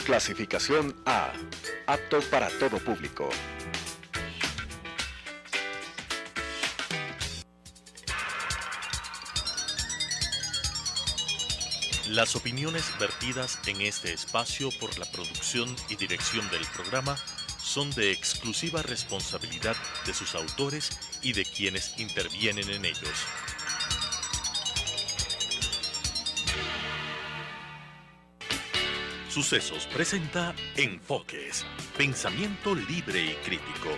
Clasificación A. Apto para todo público. Las opiniones vertidas en este espacio por la producción y dirección del programa son de exclusiva responsabilidad de sus autores y de quienes intervienen en ellos. Sucesos presenta Enfoques, pensamiento libre y crítico.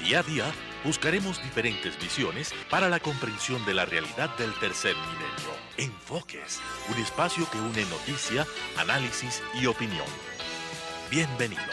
Día a día buscaremos diferentes visiones para la comprensión de la realidad del tercer milenio. Enfoques, un espacio que une noticia, análisis y opinión. Bienvenidos.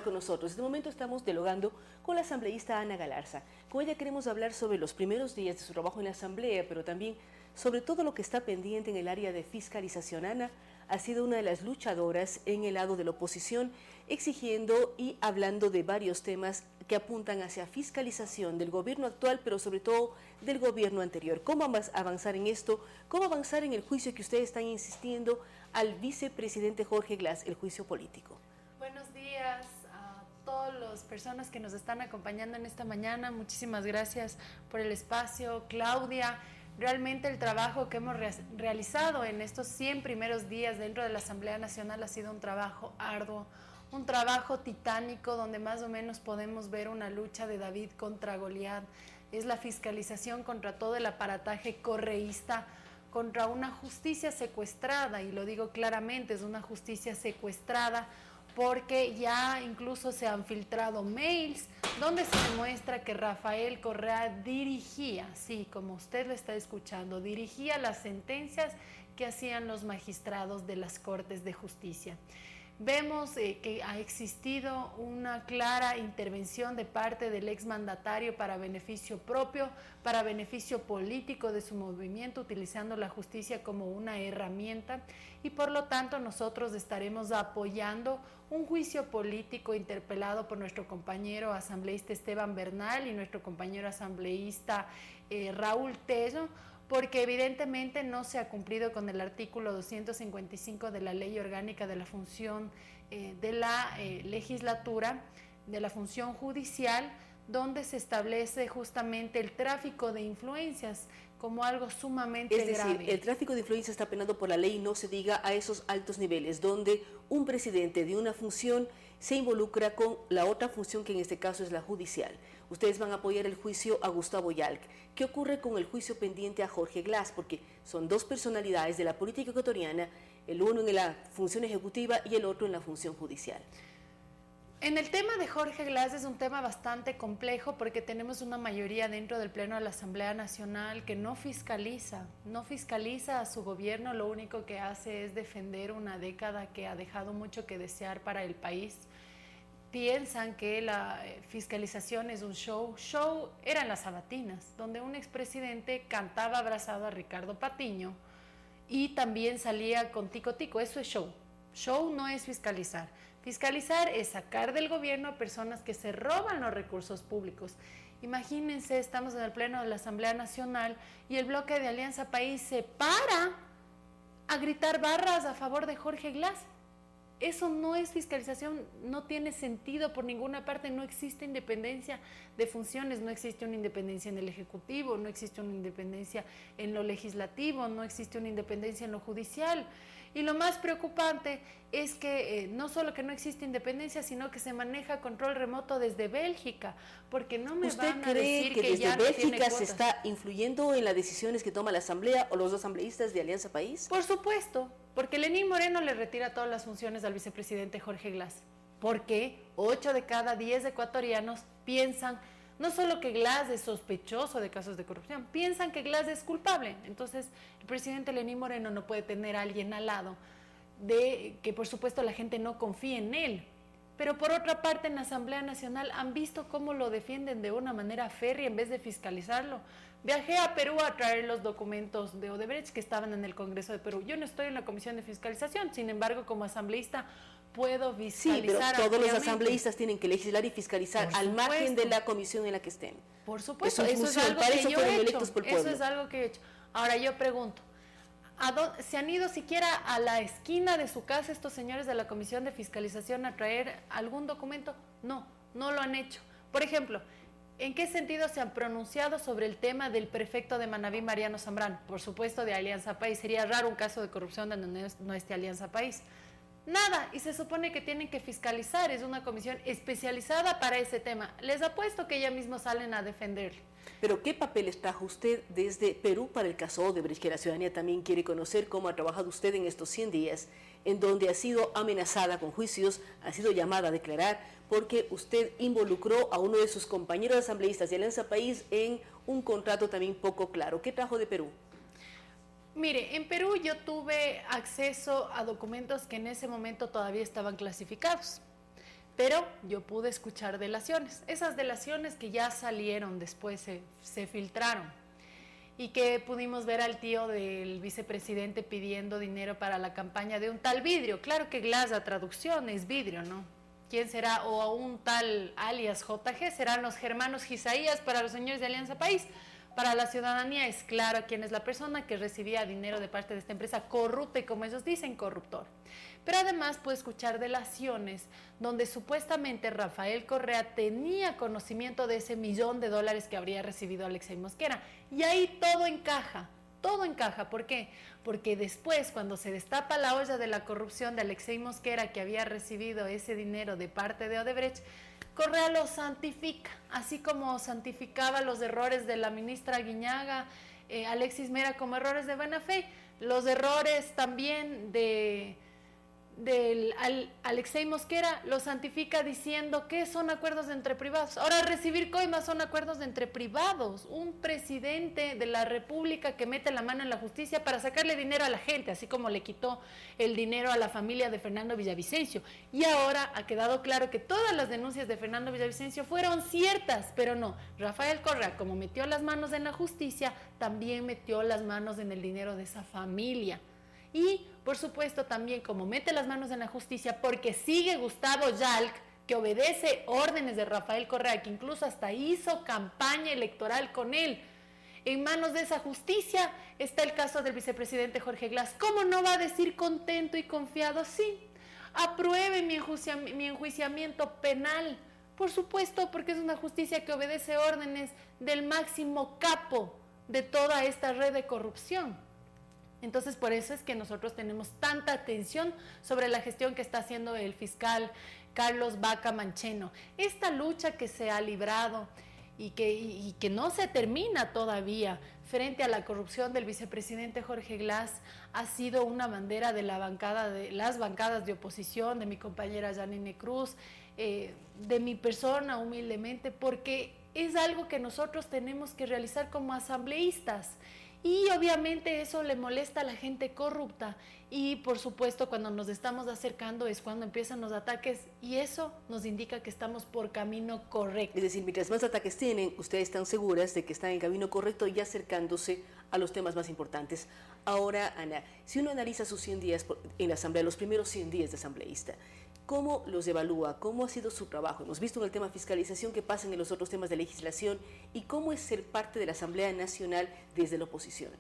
Con nosotros. En este momento estamos dialogando con la asambleísta Ana Galarza. Con ella queremos hablar sobre los primeros días de su trabajo en la asamblea, pero también sobre todo lo que está pendiente en el área de fiscalización. Ana ha sido una de las luchadoras en el lado de la oposición, exigiendo y hablando de varios temas que apuntan hacia fiscalización del gobierno actual, pero sobre todo del gobierno anterior. ¿Cómo avanzar en esto? ¿Cómo avanzar en el juicio que ustedes están insistiendo al vicepresidente Jorge Glass, el juicio político? Buenos días a todas las personas que nos están acompañando en esta mañana. Muchísimas gracias por el espacio, Claudia. Realmente el trabajo que hemos realizado en estos 100 primeros días dentro de la Asamblea Nacional ha sido un trabajo arduo, un trabajo titánico donde más o menos podemos ver una lucha de David contra Goliat. Es la fiscalización contra todo el aparataje correísta, contra una justicia secuestrada, y lo digo claramente, es una justicia secuestrada, porque ya incluso se han filtrado mails donde se demuestra que Rafael Correa dirigía, sí, como usted lo está escuchando, dirigía las sentencias que hacían los magistrados de las Cortes de Justicia. Vemos que ha existido una clara intervención de parte del exmandatario para beneficio propio, para beneficio político de su movimiento, utilizando la justicia como una herramienta, y por lo tanto nosotros estaremos apoyando un juicio político interpelado por nuestro compañero asambleísta Esteban Bernal y nuestro compañero asambleísta Raúl Tello, porque evidentemente no se ha cumplido con el artículo 255 de la Ley Orgánica de la Función de la Legislatura, de la función judicial, donde se establece justamente el tráfico de influencias como algo sumamente grave. Es decir, el tráfico de influencias está penado por la ley, no se diga a esos altos niveles, donde un presidente de una función se involucra con la otra función, que en este caso es la judicial. Ustedes van a apoyar el juicio a Gustavo Yalc. ¿Qué ocurre con el juicio pendiente a Jorge Glass? Porque son dos personalidades de la política ecuatoriana, el uno en la función ejecutiva y el otro en la función judicial. En el tema de Jorge Glass es un tema bastante complejo, porque tenemos una mayoría dentro del Pleno de la Asamblea Nacional que no fiscaliza a su gobierno. Lo único que hace es defender una década que ha dejado mucho que desear para el país. Piensan que la fiscalización es un show. Show eran las sabatinas, donde un expresidente cantaba abrazado a Ricardo Patiño y también salía con tico tico. Eso es show. Show no es fiscalizar. Fiscalizar es sacar del gobierno a personas que se roban los recursos públicos. Imagínense, estamos en el Pleno de la Asamblea Nacional y el bloque de Alianza País se para a gritar barras a favor de Jorge Glass. Eso no es fiscalización, no tiene sentido por ninguna parte. No existe independencia de funciones, no existe una independencia en el Ejecutivo, no existe una independencia en lo legislativo, no existe una independencia en lo judicial. Y lo más preocupante es que no solo que no existe independencia, sino que se maneja control remoto desde Bélgica, porque no me van a decir que desde ya no tiene Bélgica cuotas. se está influyendo en las decisiones que toma la Asamblea o los asambleístas de Alianza País? Por supuesto, porque Lenín Moreno le retira todas las funciones al vicepresidente Jorge Glass, porque 8 de cada 10 ecuatorianos piensan no solo que Glass es sospechoso de casos de corrupción, piensan que Glass es culpable. Entonces, el presidente Lenín Moreno no puede tener a alguien al lado de que, por supuesto, la gente no confíe en él. pero por otra parte en la Asamblea Nacional han visto cómo lo defienden de una manera férrea en vez de fiscalizarlo. Viajé a Perú a traer los documentos de Odebrecht que estaban en el Congreso de Perú. Yo no estoy en la Comisión de Fiscalización, sin embargo, como asambleísta puedo fiscalizar. Sí, pero todos los asambleístas tienen que legislar y fiscalizar al margen de la comisión en la que estén. Por supuesto, eso es algo que yo he hecho. Eso es algo que he hecho. Ahora yo pregunto, ¿se han ido siquiera a la esquina de su casa estos señores de la Comisión de Fiscalización a traer algún documento? No, no lo han hecho. Por ejemplo, ¿en qué sentido se han pronunciado sobre el tema del prefecto de Manabí, Mariano Zambrano? Por supuesto, de Alianza País. Sería raro un caso de corrupción donde no esté Alianza País. Nada, y se supone que tienen que fiscalizar, es una comisión especializada para ese tema. Les apuesto que ellos mismos salen a defenderle. Pero ¿qué papeles trajo usted desde Perú para el caso Odebrecht, que la ciudadanía también quiere conocer cómo ha trabajado usted en estos 100 días, en donde ha sido amenazada con juicios, ha sido llamada a declarar, porque usted involucró a uno de sus compañeros asambleístas de Alianza País en un contrato también poco claro? ¿Qué trajo de Perú? Mire, en Perú yo tuve acceso a documentos que en ese momento todavía estaban clasificados, pero yo pude escuchar delaciones. Esas delaciones que ya salieron después, se filtraron, y que pudimos ver al tío del vicepresidente pidiendo dinero para la campaña de un tal Vidrio. Claro que Glass, la traducción es Vidrio, ¿no? ¿Quién será? O a un tal alias JG, serán los germanos Gisaías para los señores de Alianza País. Para la ciudadanía es claro quién es la persona que recibía dinero de parte de esta empresa corrupta y, como ellos dicen, corruptor. Pero además puede escuchar delaciones donde supuestamente Rafael Correa tenía conocimiento de ese $1.000.000 que habría recibido Alexei Mosquera. Y ahí todo encaja. Todo encaja. ¿Por qué? Porque después, cuando se destapa la olla de la corrupción de Alexei Mosquera, que había recibido ese dinero de parte de Odebrecht, Correa lo santifica, así como santificaba los errores de la ministra Guiñaga, Alexis Mera, como errores de buena fe, los errores también del Alexei Mosquera lo santifica diciendo que son acuerdos entre privados. Ahora, recibir coimas son acuerdos entre privados. Un presidente de la República que mete la mano en la justicia para sacarle dinero a la gente, así como le quitó el dinero a la familia de Fernando Villavicencio. Y ahora ha quedado claro que todas las denuncias de Fernando Villavicencio fueron ciertas, pero no. Rafael Correa, como metió las manos en la justicia, también metió las manos en el dinero de esa familia. Y, por supuesto, también como mete las manos en la justicia, porque sigue Gustavo Yalc, que obedece órdenes de Rafael Correa, que incluso hasta hizo campaña electoral con él. En manos de esa justicia está el caso del vicepresidente Jorge Glass. ¿Cómo no va a decir contento y confiado? Sí, apruebe mi enjuiciamiento penal. Por supuesto, porque es una justicia que obedece órdenes del máximo capo de toda esta red de corrupción. Entonces, por eso es que nosotros tenemos tanta atención sobre la gestión que está haciendo el fiscal Carlos Vaca Mancheno. Esta lucha que se ha librado y que no se termina todavía frente a la corrupción del vicepresidente Jorge Glass ha sido una bandera de las bancadas de oposición, de mi compañera Janine Cruz, de mi persona humildemente, porque es algo que nosotros tenemos que realizar como asambleístas. Y obviamente eso le molesta a la gente corrupta y, por supuesto, cuando nos estamos acercando es cuando empiezan los ataques, y eso nos indica que estamos por camino correcto. Es decir, mientras más ataques tienen, ustedes están seguras de que están en camino correcto y acercándose a los temas más importantes. Ahora, Ana, si uno analiza sus 100 días en la Asamblea, los primeros 100 días de asambleísta, ¿cómo los evalúa? ¿Cómo ha sido su trabajo? Hemos visto en el tema fiscalización que pasan en los otros temas de legislación, y cómo es ser parte de la Asamblea Nacional desde la oposición.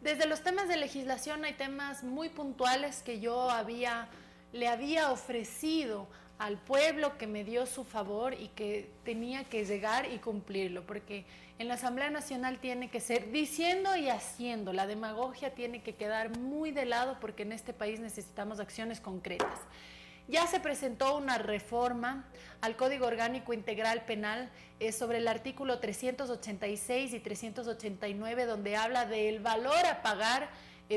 Desde los temas de legislación hay temas muy puntuales que yo le había ofrecido al pueblo, que me dio su favor y que tenía que llegar y cumplirlo, porque en la Asamblea Nacional tiene que ser diciendo y haciendo. La demagogia tiene que quedar muy de lado, porque en este país necesitamos acciones concretas. Ya se presentó una reforma al Código Orgánico Integral Penal sobre el artículo 386 y 389, donde habla del valor a pagar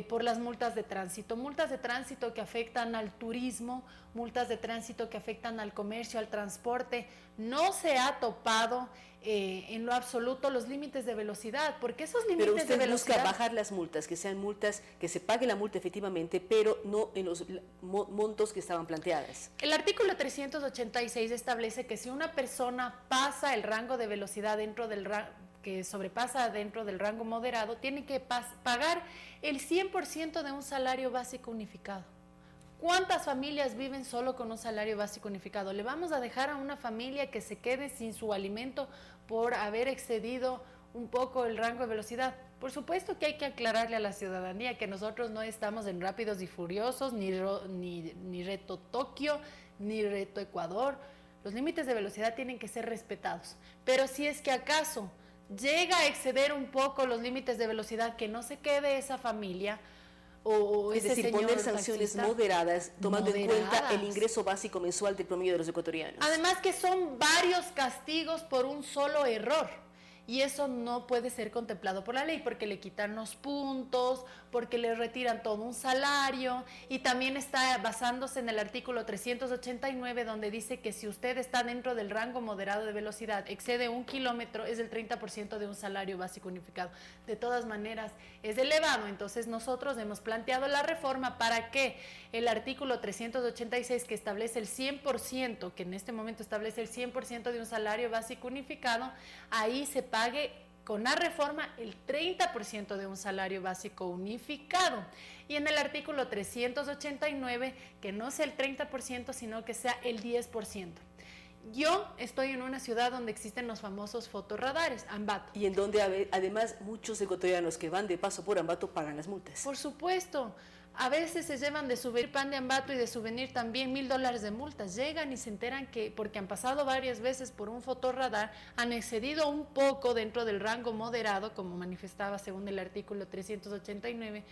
por las multas de tránsito que afectan al turismo, multas de tránsito que afectan al comercio, al transporte. No se ha topado en lo absoluto los límites de velocidad, porque esos límites de velocidad... Pero usted busca bajar las multas, que sean multas, que se pague la multa efectivamente, pero no en los montos que estaban planteadas. El artículo 386 establece que si una persona pasa el rango de velocidad que sobrepasa dentro del rango moderado, tiene que pagar el 100% de un salario básico unificado. ¿Cuántas familias viven solo con un salario básico unificado? ¿Le vamos a dejar a una familia que se quede sin su alimento por haber excedido un poco el rango de velocidad? Por supuesto que hay que aclararle a la ciudadanía que nosotros no estamos en Rápidos y Furiosos, ni Reto Tokio, ni Reto Ecuador. Los límites de velocidad tienen que ser respetados. Pero si es que acaso llega a exceder un poco los límites de velocidad, que no se quede esa familia o es decir, poner sanciones moderadas, tomando en cuenta el ingreso básico mensual del promedio de los ecuatorianos. Además que son varios castigos por un solo error. Y eso no puede ser contemplado por la ley, porque le quitan los puntos, porque le retiran todo un salario, y también está basándose en el artículo 389, donde dice que si usted está dentro del rango moderado de velocidad, excede 1 kilómetro, es el 30% de un salario básico unificado. De todas maneras, es elevado. Entonces nosotros hemos planteado la reforma para que el artículo 386, que establece el 100%, que en este momento establece el 100% de un salario básico unificado, ahí se pague con la reforma el 30% de un salario básico unificado. Y en el artículo 389, que no sea el 30%, sino que sea el 10%. Yo estoy en una ciudad donde existen los famosos fotorradares, Ambato. Y en donde además muchos ecuatorianos que van de paso por Ambato pagan las multas. Por supuesto. A veces se llevan de souvenir pan de Ambato y de souvenir también $1,000 de multas. Llegan y se enteran que, porque han pasado varias veces por un fotorradar, han excedido un poco dentro del rango moderado, como manifestaba según el artículo 389,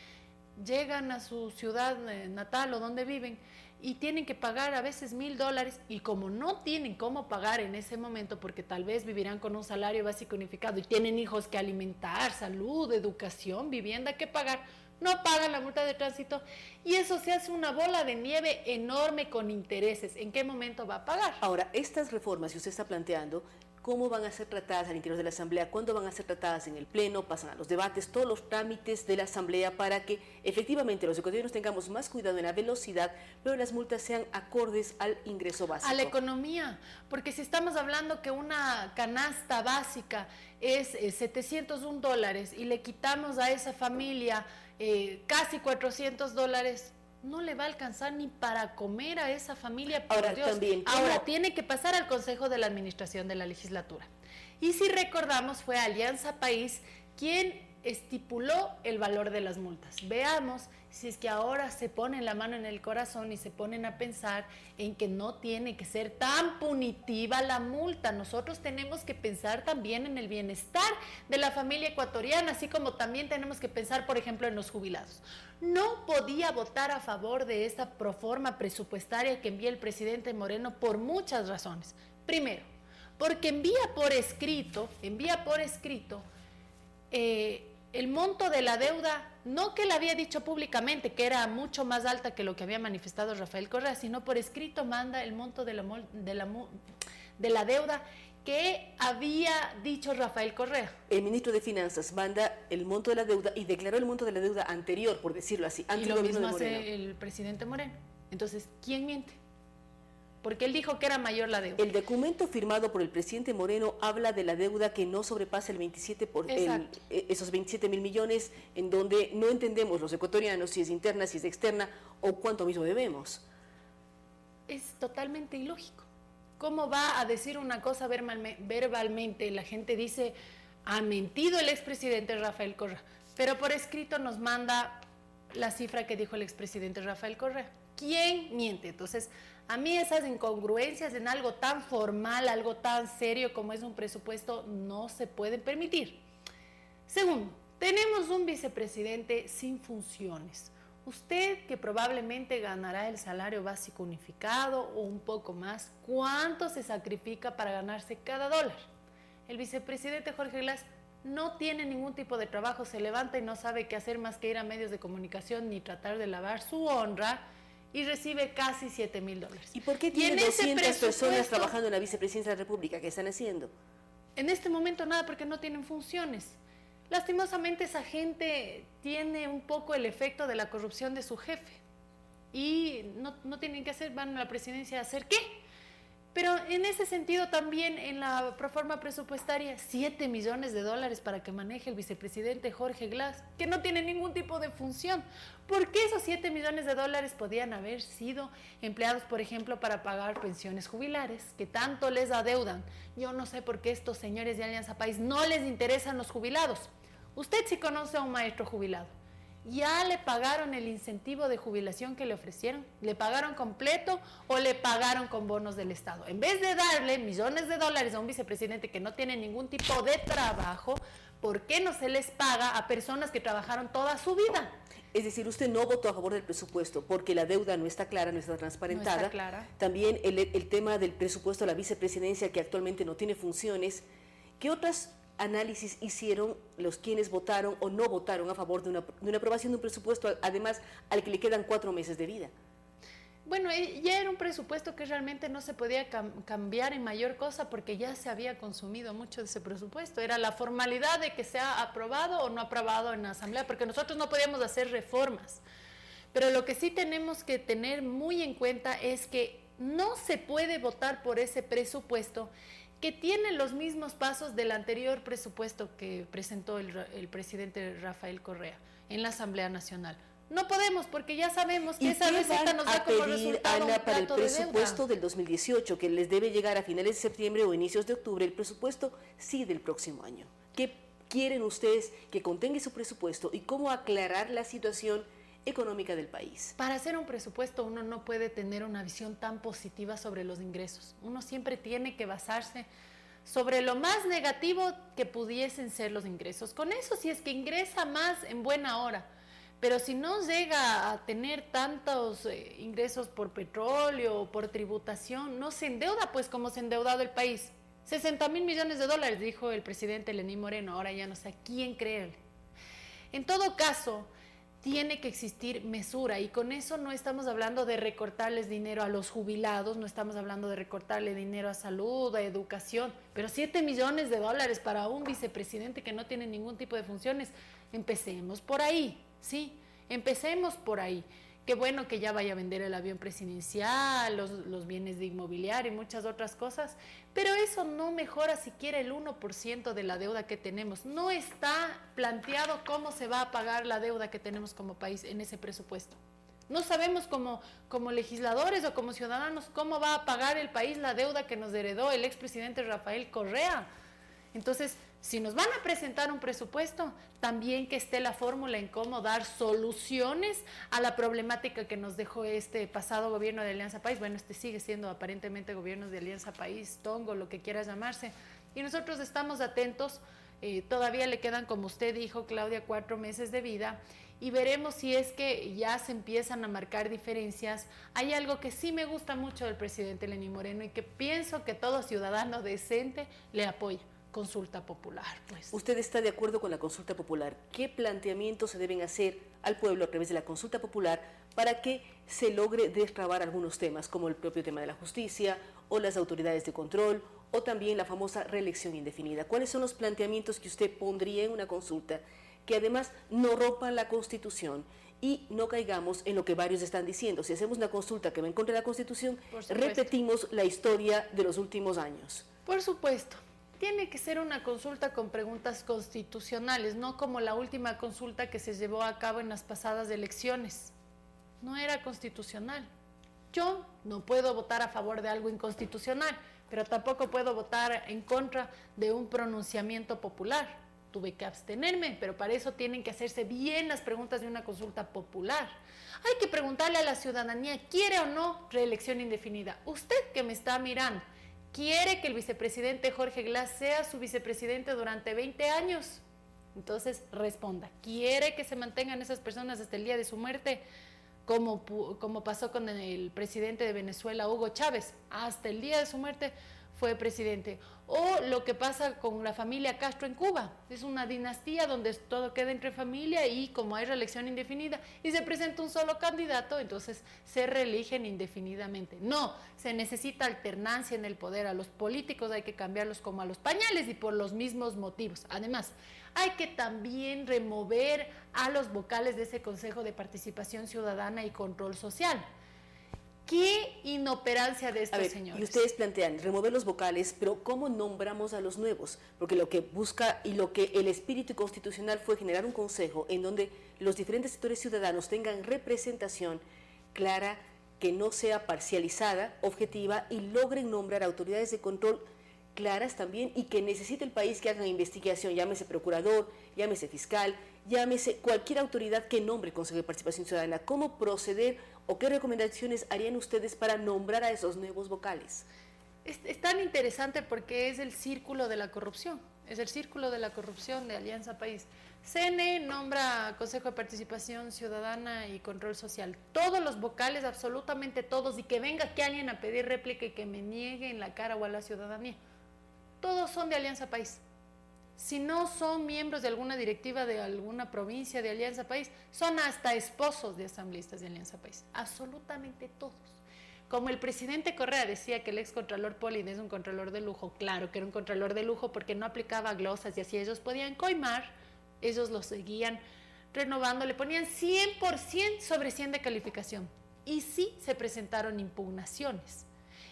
llegan a su ciudad natal o donde viven y tienen que pagar a veces $1,000, y como no tienen cómo pagar en ese momento, porque tal vez vivirán con un salario básico unificado y tienen hijos que alimentar, salud, educación, vivienda que pagar, no pagan la multa de tránsito, y eso se hace una bola de nieve enorme con intereses. ¿En qué momento va a pagar? Ahora, estas reformas que usted está planteando, ¿cómo van a ser tratadas al interior de la Asamblea? ¿Cuándo van a ser tratadas en el Pleno? ¿Pasan a los debates? Todos los trámites de la Asamblea para que efectivamente los ecuatorianos tengamos más cuidado en la velocidad, pero las multas sean acordes al ingreso básico. A la economía, porque si estamos hablando que una canasta básica es $701 y le quitamos a esa familia casi $400, no le va a alcanzar ni para comer a esa familia, por Ahora, Dios. también, ahora tiene que pasar al Consejo de la Administración de la Legislatura. Y si recordamos, fue Alianza País quien estipuló el valor de las multas. Veamos si es que ahora se ponen la mano en el corazón y se ponen a pensar en que no tiene que ser tan punitiva la multa. Nosotros tenemos que pensar también en el bienestar de la familia ecuatoriana, así como también tenemos que pensar, por ejemplo, en los jubilados. No podía votar a favor de esta proforma presupuestaria que envía el presidente Moreno por muchas razones. Primero, porque envía por escrito el monto de la deuda, no que le había dicho públicamente que era mucho más alta que lo que había manifestado Rafael Correa, sino por escrito manda el monto de la deuda que había dicho Rafael Correa. El ministro de Finanzas manda el monto de la deuda y declaró el monto de la deuda anterior, por decirlo así, antes y lo del gobierno mismo de Moreno. hace el presidente Moreno. Entonces, ¿quién miente? Porque él dijo que era mayor la deuda. El documento firmado por el presidente Moreno habla de la deuda que no sobrepasa el 27 esos 27.000 millones, en donde no entendemos los ecuatorianos si es interna, si es externa o cuánto mismo debemos. Es totalmente ilógico. ¿Cómo va a decir una cosa verbalmente? La gente dice, ha mentido el expresidente Rafael Correa, pero por escrito nos manda la cifra que dijo el expresidente Rafael Correa. ¿Quién miente? Entonces, a mí esas incongruencias en algo tan formal, algo tan serio como es un presupuesto, no se pueden permitir. Segundo, tenemos un vicepresidente sin funciones. Usted, que probablemente ganará el salario básico unificado o un poco más, ¿cuánto se sacrifica para ganarse cada dólar? El vicepresidente Jorge Glass no tiene ningún tipo de trabajo, se levanta y no sabe qué hacer más que ir a medios de comunicación ni tratar de lavar su honra, y recibe casi $7,000. ¿Y por qué tiene 200 personas trabajando en la vicepresidencia de la República? ¿Qué están haciendo? En este momento nada, porque no tienen funciones. Lastimosamente esa gente tiene un poco el efecto de la corrupción de su jefe y no tienen que hacer, van a la presidencia a hacer qué. Pero en ese sentido también en la proforma presupuestaria, $7 millones para que maneje el vicepresidente Jorge Glass, que no tiene ningún tipo de función. ¿Por qué esos $7 millones podían haber sido empleados, por ejemplo, para pagar pensiones jubilares, que tanto les adeudan? Yo no sé por qué estos señores de Alianza País no les interesan los jubilados. Usted sí conoce a un maestro jubilado. ¿Ya le pagaron el incentivo de jubilación que le ofrecieron? ¿Le pagaron completo o le pagaron con bonos del Estado? En vez de darle millones de dólares a un vicepresidente que no tiene ningún tipo de trabajo, ¿por qué no se les paga a personas que trabajaron toda su vida? Es decir, usted no votó a favor del presupuesto porque la deuda no está clara, no está transparentada. No está clara. También el tema del presupuesto de la vicepresidencia, que actualmente no tiene funciones. ¿Qué otras análisis hicieron los quienes votaron o no votaron a favor de una aprobación de un presupuesto, además al que le quedan 4 meses de vida? Bueno, ya era un presupuesto que realmente no se podía cambiar en mayor cosa porque ya se había consumido mucho de ese presupuesto. Era la formalidad de que sea aprobado o no aprobado en la Asamblea, porque nosotros no podíamos hacer reformas. Pero lo que sí tenemos que tener muy en cuenta es que no se puede votar por ese presupuesto que tiene los mismos pasos del anterior presupuesto que presentó el presidente Rafael Correa en la Asamblea Nacional. No podemos, porque ya sabemos que esa receta nos da como resultado un Ana, para el plato de presupuesto deuda del 2018, que les debe llegar a finales de septiembre o inicios de octubre, el presupuesto sí del próximo año? ¿Qué quieren ustedes que contenga su presupuesto y cómo aclarar la situación económica del país? Para hacer un presupuesto uno no puede tener una visión tan positiva sobre los ingresos. Uno siempre tiene que basarse sobre lo más negativo que pudiesen ser los ingresos. Con eso, si es que ingresa más, en buena hora. Pero si no llega a tener tantos ingresos por petróleo o por tributación, no se endeuda pues como se ha endeudado el país. $60,000 millones, dijo el presidente Lenín Moreno. Ahora ya no sé a quién creerle. En todo caso, tiene que existir mesura, y con eso no estamos hablando de recortarles dinero a los jubilados, no estamos hablando de recortarle dinero a salud, a educación, pero $7 millones para un vicepresidente que no tiene ningún tipo de funciones. Empecemos por ahí, ¿sí? Empecemos por ahí. Qué bueno que ya vaya a vender el avión presidencial, los bienes de inmobiliario y muchas otras cosas, pero eso no mejora siquiera el 1% de la deuda que tenemos. No está planteado cómo se va a pagar la deuda que tenemos como país en ese presupuesto. No sabemos como legisladores o como ciudadanos cómo va a pagar el país la deuda que nos heredó el expresidente Rafael Correa. Entonces, si nos van a presentar un presupuesto, también que esté la fórmula en cómo dar soluciones a la problemática que nos dejó este pasado gobierno de Alianza País. Bueno, este sigue siendo aparentemente gobierno de Alianza País, Tongo, lo que quiera llamarse. Y nosotros estamos atentos, todavía le quedan, como usted dijo, Claudia, 4 meses de vida, y veremos si es que ya se empiezan a marcar diferencias. Hay algo que sí me gusta mucho del presidente Lenín Moreno y que pienso que todo ciudadano decente le apoya. Consulta popular, pues. ¿Usted está de acuerdo con la consulta popular? ¿Qué planteamientos se deben hacer al pueblo a través de la consulta popular para que se logre destrabar algunos temas, como el propio tema de la justicia o las autoridades de control o también la famosa reelección indefinida? ¿Cuáles son los planteamientos que usted pondría en una consulta que además no rompan la Constitución y no caigamos en lo que varios están diciendo? Si hacemos una consulta que va en contra de la Constitución, repetimos la historia de los últimos años. Por supuesto. Tiene que ser una consulta con preguntas constitucionales, no como la última consulta que se llevó a cabo en las pasadas elecciones. No era constitucional. Yo no puedo votar a favor de algo inconstitucional, pero tampoco puedo votar en contra de un pronunciamiento popular. Tuve que abstenerme, pero para eso tienen que hacerse bien las preguntas de una consulta popular. Hay que preguntarle a la ciudadanía, ¿quiere o no reelección indefinida? Usted que me está mirando, ¿quiere que el vicepresidente Jorge Glass sea su vicepresidente durante 20 años? Entonces responda, ¿quiere que se mantengan esas personas hasta el día de su muerte? Como pasó con el presidente de Venezuela, Hugo Chávez. Hasta el día de su muerte fue presidente. O lo que pasa con la familia Castro en Cuba. Es una dinastía donde todo queda entre familia y como hay reelección indefinida y se presenta un solo candidato, entonces se reeligen indefinidamente. No, se necesita alternancia en el poder. A los políticos hay que cambiarlos como a los pañales y por los mismos motivos. Además, hay que también remover a los vocales de ese Consejo de Participación Ciudadana y Control Social. ¿Qué inoperancia de estos señores? Y ustedes plantean remover los vocales, pero ¿cómo nombramos a los nuevos? Porque lo que busca y lo que el espíritu constitucional fue generar un consejo en donde los diferentes sectores ciudadanos tengan representación clara, que no sea parcializada, objetiva y logren nombrar autoridades de control claras también y que necesite el país que hagan investigación, llámese procurador, llámese fiscal, llámese cualquier autoridad que nombre Consejo de Participación Ciudadana. ¿Cómo proceder o qué recomendaciones harían ustedes para nombrar a esos nuevos vocales? Es tan interesante porque es el círculo de la corrupción, es el círculo de la corrupción de Alianza País. CNE nombra Consejo de Participación Ciudadana y Control Social. Todos los vocales, absolutamente todos, y que venga aquí alguien a pedir réplica y que me niegue en la cara o a la ciudadanía. Todos son de Alianza País. Si no son miembros de alguna directiva de alguna provincia de Alianza País, son hasta esposos de asambleístas de Alianza País. Absolutamente todos. Como el presidente Correa decía que el ex contralor Polín es un contralor de lujo, claro que era un contralor de lujo porque no aplicaba glosas y así ellos podían coimar, ellos lo seguían renovando, le ponían 100% sobre 100 de calificación. Y sí se presentaron impugnaciones.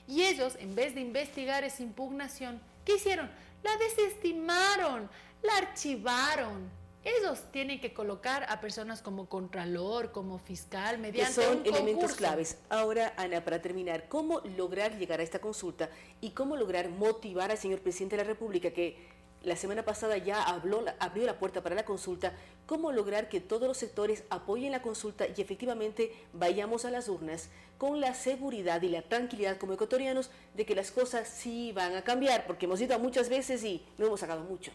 Y ellos, en vez de investigar esa impugnación, ¿qué hicieron? La desestimaron, la archivaron. Ellos tienen que colocar a personas como contralor, como fiscal, mediante que son un elementos concurso. claves. Ahora, Ana, para terminar, ¿cómo lograr llegar a esta consulta y cómo lograr motivar al señor presidente de la República, que la semana pasada ya abrió la puerta para la consulta? ¿Cómo lograr que todos los sectores apoyen la consulta y efectivamente vayamos a las urnas con la seguridad y la tranquilidad como ecuatorianos de que las cosas sí van a cambiar? Porque hemos ido muchas veces y no hemos sacado mucho.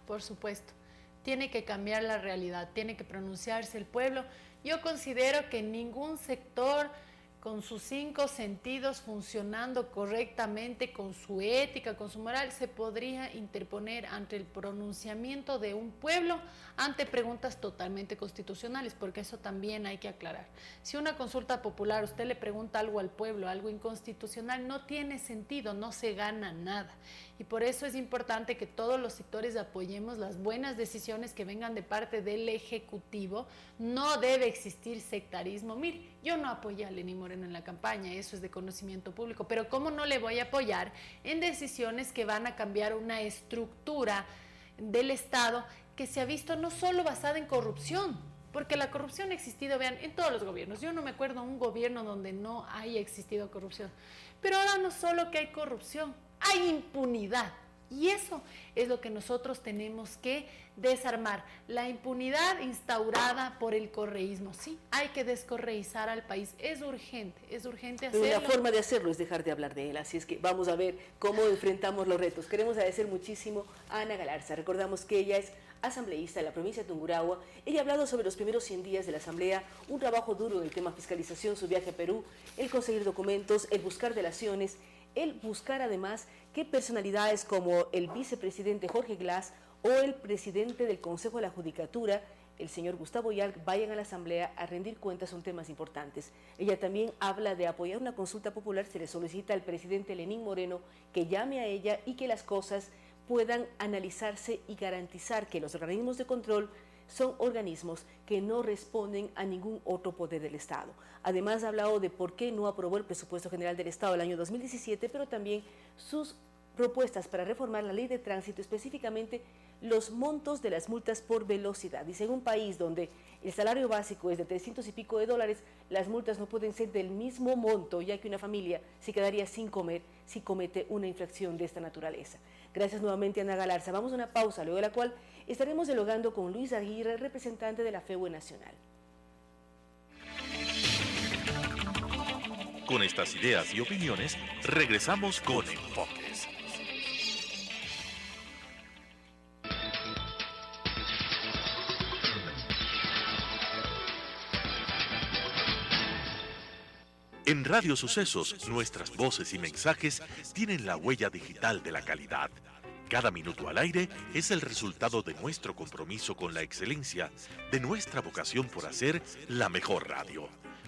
Por supuesto. Tiene que cambiar la realidad, tiene que pronunciarse el pueblo. Yo considero que ningún sector con sus 5 sentidos funcionando correctamente, con su ética, con su moral, se podría interponer ante el pronunciamiento de un pueblo ante preguntas totalmente constitucionales, porque eso también hay que aclarar. Si una consulta popular usted le pregunta algo al pueblo, algo inconstitucional, no tiene sentido, no se gana nada. Y por eso es importante que todos los sectores apoyemos las buenas decisiones que vengan de parte del Ejecutivo. No debe existir sectarismo. Mire, yo no apoyé a Lenín Moreno en la campaña, eso es de conocimiento público, pero ¿cómo no le voy a apoyar en decisiones que van a cambiar una estructura del Estado que se ha visto no solo basada en corrupción? Porque la corrupción ha existido, vean, en todos los gobiernos. Yo no me acuerdo un gobierno donde no haya existido corrupción. Pero ahora no solo que hay corrupción, hay impunidad. Y eso es lo que nosotros tenemos que desarmar. La impunidad instaurada por el correísmo. Sí, hay que descorreizar al país. Es urgente hacerlo. Pero la forma de hacerlo es dejar de hablar de él. Así es que vamos a ver cómo enfrentamos los retos. Queremos agradecer muchísimo a Ana Galarza. Recordamos que ella es asambleísta de la provincia de Tungurahua. Ella ha hablado sobre los primeros 100 días de la asamblea, un trabajo duro en el tema fiscalización, su viaje a Perú, el conseguir documentos, el buscar delaciones, el buscar además que personalidades como el vicepresidente Jorge Glass o el presidente del Consejo de la Judicatura, el señor Gustavo Yarc, vayan a la asamblea a rendir cuentas. Son temas importantes. Ella también habla de apoyar una consulta popular. Se le solicita al presidente Lenín Moreno que llame a ella y que las cosas puedan analizarse y garantizar que los organismos de control son organismos que no responden a ningún otro poder del Estado. Además ha hablado de por qué no aprobó el presupuesto general del Estado del año 2017, pero también sus propuestas para reformar la ley de tránsito, específicamente los montos de las multas por velocidad. Dice, en un país donde el salario básico es de 300 y pico de dólares, las multas no pueden ser del mismo monto, ya que una familia se quedaría sin comer si comete una infracción de esta naturaleza. Gracias nuevamente a Ana Galarza. Vamos a una pausa, luego de la cual estaremos dialogando con Luis Aguirre, representante de la FEUE Nacional. Con estas ideas y opiniones, regresamos con Enfoques. En Radio Sucesos, nuestras voces y mensajes tienen la huella digital de la calidad. Cada minuto al aire es el resultado de nuestro compromiso con la excelencia, de nuestra vocación por hacer la mejor radio.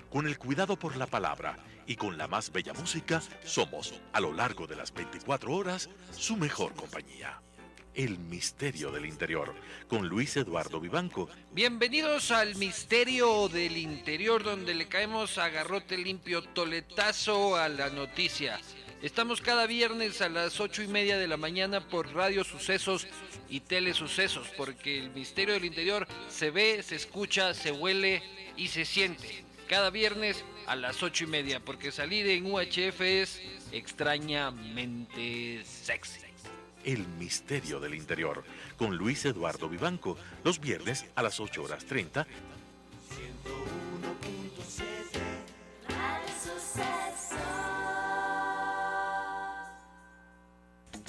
Con el cuidado por la palabra y con la más bella música, somos, a lo largo de las 24 horas, su mejor compañía. El Misterio del Interior, con Luis Eduardo Vivanco. Bienvenidos al Misterio del Interior, donde le caemos a garrote limpio, toletazo a la noticia. Estamos cada viernes a las 8:30 de la mañana por Radio Sucesos y Telesucesos, porque el Misterio del Interior se ve, se escucha, se huele y se siente. Cada viernes a las 8:30, porque salir en UHF es extrañamente sexy. El Misterio del Interior, con Luis Eduardo Vivanco, los viernes a las 8:30.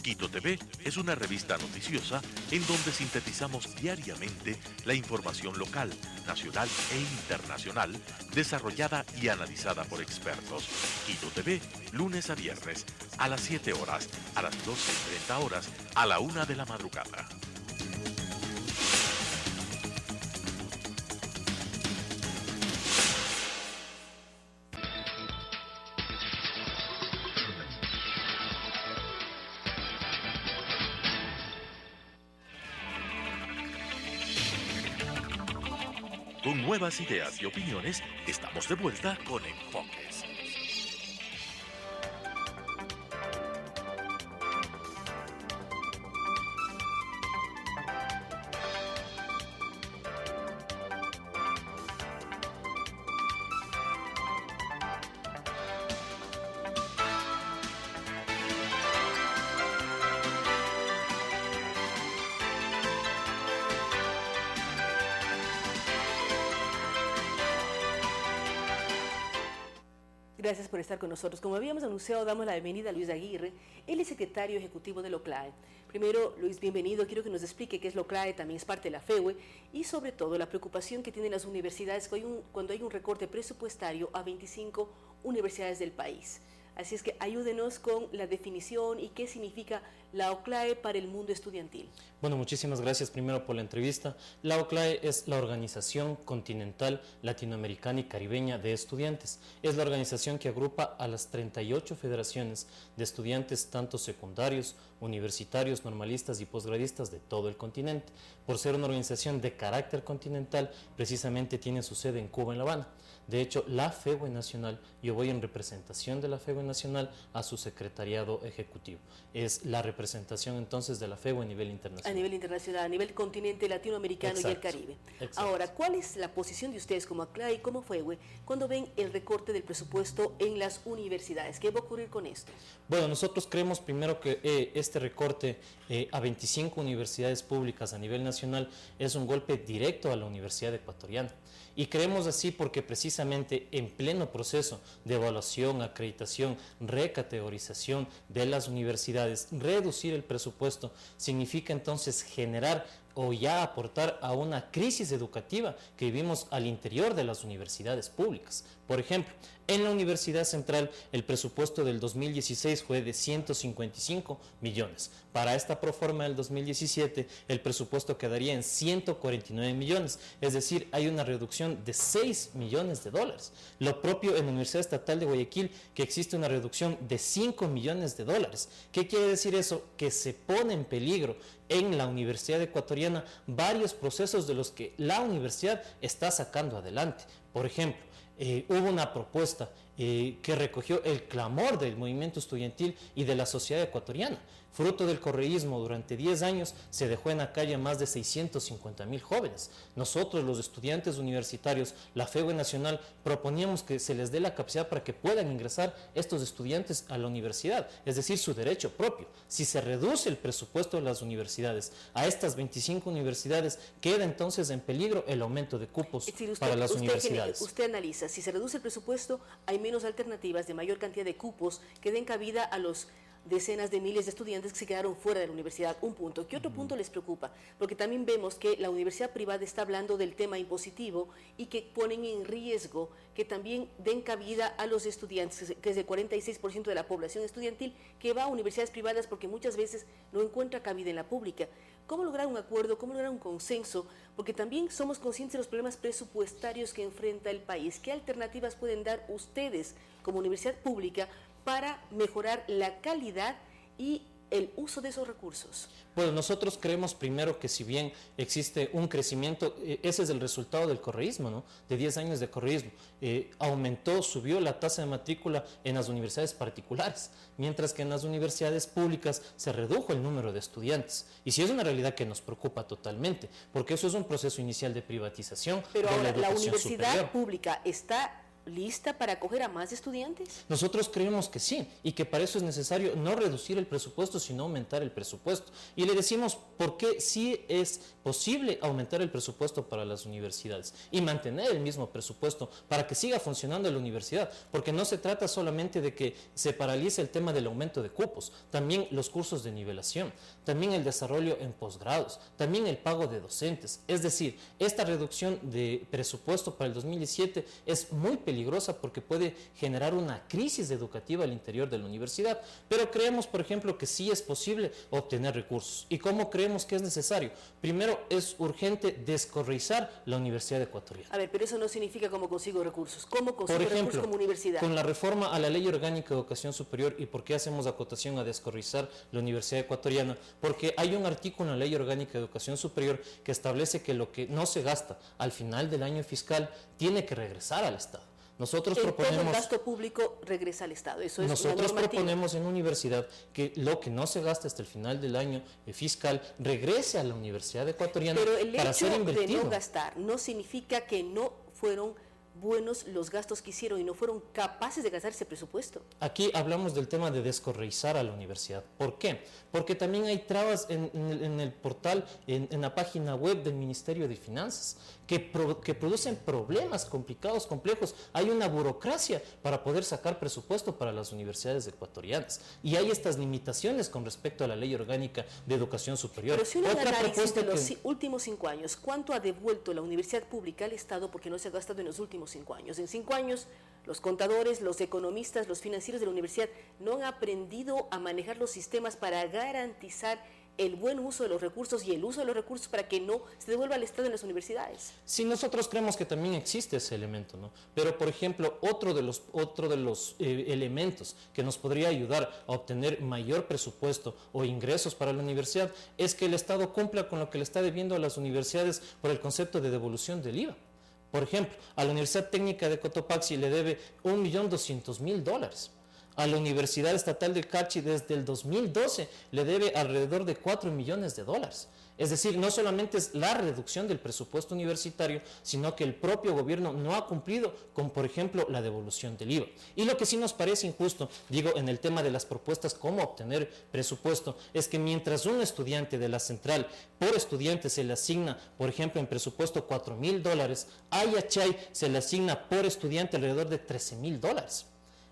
Quito TV es una revista noticiosa en donde sintetizamos diariamente la información local, nacional e internacional, desarrollada y analizada por expertos. Quito TV, lunes a viernes, a las 7 horas, a las 12:30 horas, a la 1 de la madrugada. Con nuevas ideas y opiniones, estamos de vuelta con Enfoques. Gracias por estar con nosotros. Como habíamos anunciado, damos la bienvenida a Luis Aguirre, él es secretario ejecutivo de LOCLAE. Primero, Luis, bienvenido. Quiero que nos explique qué es LOCLAE, también es parte de la FEWE, y sobre todo la preocupación que tienen las universidades cuando hay un recorte presupuestario a 25 universidades del país. Así es que ayúdenos con la definición y qué significa la OCLAE para el mundo estudiantil. Bueno, muchísimas gracias primero por la entrevista. La OCLAE es la Organización Continental Latinoamericana y Caribeña de Estudiantes. Es la organización que agrupa a las 38 federaciones de estudiantes, tanto secundarios, universitarios, normalistas y posgradistas de todo el continente. Por ser una organización de carácter continental, precisamente tiene su sede en Cuba, en La Habana. De hecho, la FEWE Nacional, yo voy en representación de la FEWE Nacional a su secretariado ejecutivo. Es la representación entonces de la FEWE a nivel internacional. A nivel internacional, a nivel continente latinoamericano. Exacto. Y el Caribe. Exacto. Ahora, ¿cuál es la posición de ustedes como OCLAE y como FEWE cuando ven el recorte del presupuesto en las universidades? ¿Qué va a ocurrir con esto? Bueno, nosotros creemos primero que este recorte a 25 universidades públicas a nivel nacional es un golpe directo a la Universidad Ecuatoriana. Y creemos así porque precisamente en pleno proceso de evaluación, acreditación, recategorización de las universidades, reducir el presupuesto significa entonces generar o ya aportar a una crisis educativa que vivimos al interior de las universidades públicas. Por ejemplo, en la Universidad Central el presupuesto del 2016 fue de 155 millones. Para esta proforma del 2017 el presupuesto quedaría en 149 millones, es decir, hay una reducción de 6 millones de dólares. Lo propio en la Universidad Estatal de Guayaquil, que existe una reducción de 5 millones de dólares. ¿Qué quiere decir eso? Que se pone en peligro en la Universidad Ecuatoriana varios procesos de los que la universidad está sacando adelante. Por ejemplo, hubo una propuesta que recogió el clamor del movimiento estudiantil y de la sociedad ecuatoriana. Fruto del correísmo, durante 10 años se dejó en la calle a más de 650,000 jóvenes. Nosotros, los estudiantes universitarios, la FEWE Nacional, proponíamos que se les dé la capacidad para que puedan ingresar estos estudiantes a la universidad, es decir, su derecho propio. Si se reduce el presupuesto de las universidades a estas 25 universidades, queda entonces en peligro el aumento de cupos para las universidades. Usted analiza, si se reduce el presupuesto, hay menos alternativas de mayor cantidad de cupos que den cabida a decenas de miles de estudiantes que se quedaron fuera de la universidad. Un punto. ¿Qué otro punto les preocupa? Porque también vemos que la universidad privada está hablando del tema impositivo y que ponen en riesgo que también den cabida a los estudiantes, que es el 46% de la población estudiantil que va a universidades privadas porque muchas veces no encuentra cabida en la pública. ¿Cómo lograr un acuerdo? ¿Cómo lograr un consenso? Porque también somos conscientes de los problemas presupuestarios que enfrenta el país. ¿Qué alternativas pueden dar ustedes como universidad pública para mejorar la calidad y el uso de esos recursos? Bueno, nosotros creemos primero que si bien existe un crecimiento, ese es el resultado del correísmo, ¿no? De 10 años de correísmo. Subió la tasa de matrícula en las universidades particulares, mientras que en las universidades públicas se redujo el número de estudiantes. Y sí es una realidad que nos preocupa totalmente, porque eso es un proceso inicial de privatización. Pero de ahora, la universidad superior. pública está lista para acoger a más estudiantes? Nosotros creemos que sí, y que para eso es necesario no reducir el presupuesto, sino aumentar el presupuesto. Y le decimos por qué sí es posible aumentar el presupuesto para las universidades y mantener el mismo presupuesto para que siga funcionando la universidad, porque no se trata solamente de que se paralice el tema del aumento de cupos, también los cursos de nivelación, también el desarrollo en posgrados, también el pago de docentes. Es decir, esta reducción de presupuesto para el 2017 es muy peligrosa porque puede generar una crisis educativa al interior de la universidad, pero creemos, por ejemplo, que sí es posible obtener recursos. ¿Y cómo creemos que es necesario? Primero, es urgente descorreizar la Universidad Ecuatoriana. A ver, pero eso no significa cómo consigo recursos. ¿Cómo consigo Por ejemplo, recursos como universidad? con la reforma a la Ley Orgánica de Educación Superior. ¿Y por qué hacemos acotación a descorreizar la Universidad Ecuatoriana? Porque hay un artículo en la Ley Orgánica de Educación Superior que establece que lo que no se gasta al final del año fiscal tiene que regresar al Estado. Nosotros proponemos, todo el gasto público regresa al Estado. Eso es nosotros proponemos en universidad que lo que no se gasta hasta el final del año fiscal regrese a la Universidad Ecuatoriana para ser invertido. Pero el hecho de no gastar no significa que no fueron buenos los gastos que hicieron y no fueron capaces de gastar ese presupuesto. Aquí hablamos del tema de descorreizar a la universidad. ¿Por qué? Porque también hay trabas en el portal, en la página web del Ministerio de Finanzas, que producen problemas complicados, complejos. Hay una burocracia para poder sacar presupuesto para las universidades ecuatorianas. Y hay estas limitaciones con respecto a la Ley Orgánica de Educación Superior. Pero si uno análisis de los últimos 5 años, ¿cuánto ha devuelto la universidad pública al Estado porque no se ha gastado en los últimos 5 años? En 5 años, los contadores, los economistas, los financieros de la universidad no han aprendido a manejar los sistemas para garantizar el buen uso de los recursos y el uso de los recursos para que no se devuelva al Estado en las universidades. Sí, nosotros creemos que también existe ese elemento, ¿no? Pero, por ejemplo, otro de los elementos que nos podría ayudar a obtener mayor presupuesto o ingresos para la universidad es que el Estado cumpla con lo que le está debiendo a las universidades por el concepto de devolución del IVA. Por ejemplo, a la Universidad Técnica de Cotopaxi le debe $1.200.000. A la Universidad Estatal del Carchi desde el 2012 le debe alrededor de $4 millones. Es decir, no solamente es la reducción del presupuesto universitario, sino que el propio gobierno no ha cumplido con, por ejemplo, la devolución del IVA. Y lo que sí nos parece injusto, digo, en el tema de las propuestas, cómo obtener presupuesto, es que mientras un estudiante de la central por estudiante se le asigna, por ejemplo, en presupuesto $4.000, a Yachay se le asigna por estudiante alrededor de $13.000.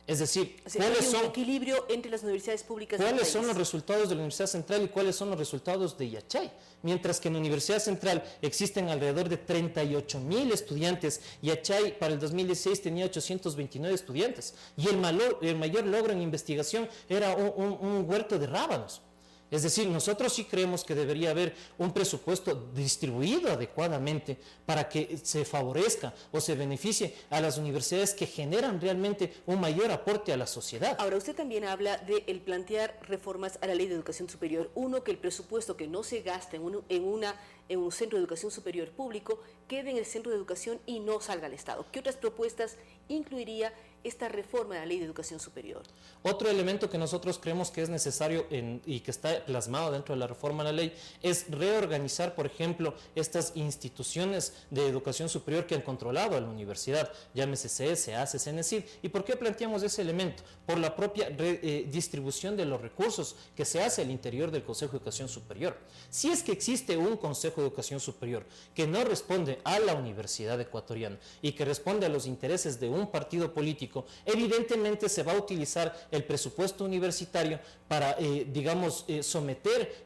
Es decir, ¿cuáles son un equilibrio entre las universidades públicas? ¿Cuáles son los resultados de la Universidad Central y cuáles son los resultados de Yachay? Mientras que en la Universidad Central existen alrededor de 38.000 estudiantes, Yachay para el 2016 tenía 829 estudiantes y el mayor logro en investigación era un huerto de rábanos. Es decir, nosotros sí creemos que debería haber un presupuesto distribuido adecuadamente para que se favorezca o se beneficie a las universidades que generan realmente un mayor aporte a la sociedad. Ahora, usted también habla de el plantear reformas a la Ley de Educación Superior. Uno, que el presupuesto que no se gasta en un centro de educación superior público quede en el centro de educación y no salga al Estado. ¿Qué otras propuestas incluiría esta reforma de la Ley de Educación Superior? Otro elemento que nosotros creemos que es necesario y que está plasmado dentro de la reforma de la ley es reorganizar, por ejemplo, estas instituciones de educación superior que han controlado a la universidad, llámese CES, CEACE, CENESID. ¿Y por qué planteamos ese elemento? Por la propia distribución de los recursos que se hace al interior del Consejo de Educación Superior. Si es que existe un Consejo de Educación Superior que no responde a la Universidad Ecuatoriana y que responde a los intereses de un partido político político, evidentemente se va a utilizar el presupuesto universitario para,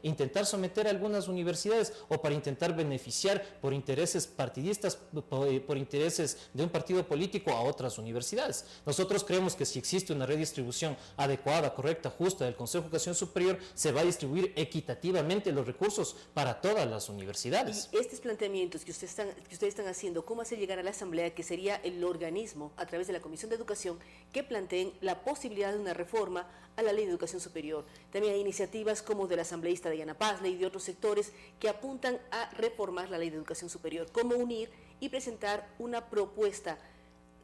intentar someter a algunas universidades o para intentar beneficiar por intereses partidistas, por intereses de un partido político a otras universidades. Nosotros creemos que si existe una redistribución adecuada, correcta, justa del Consejo de Educación Superior, se va a distribuir equitativamente los recursos para todas las universidades. Y estos planteamientos que ustedes están haciendo, ¿cómo hacer llegar a la Asamblea, que sería el organismo a través de la Comisión de Educación, que planteen la posibilidad de una reforma a la Ley de Educación Superior? También hay iniciativas como de la asambleísta Diana Pazley y de otros sectores que apuntan a reformar la Ley de Educación Superior. ¿Cómo unir y presentar una propuesta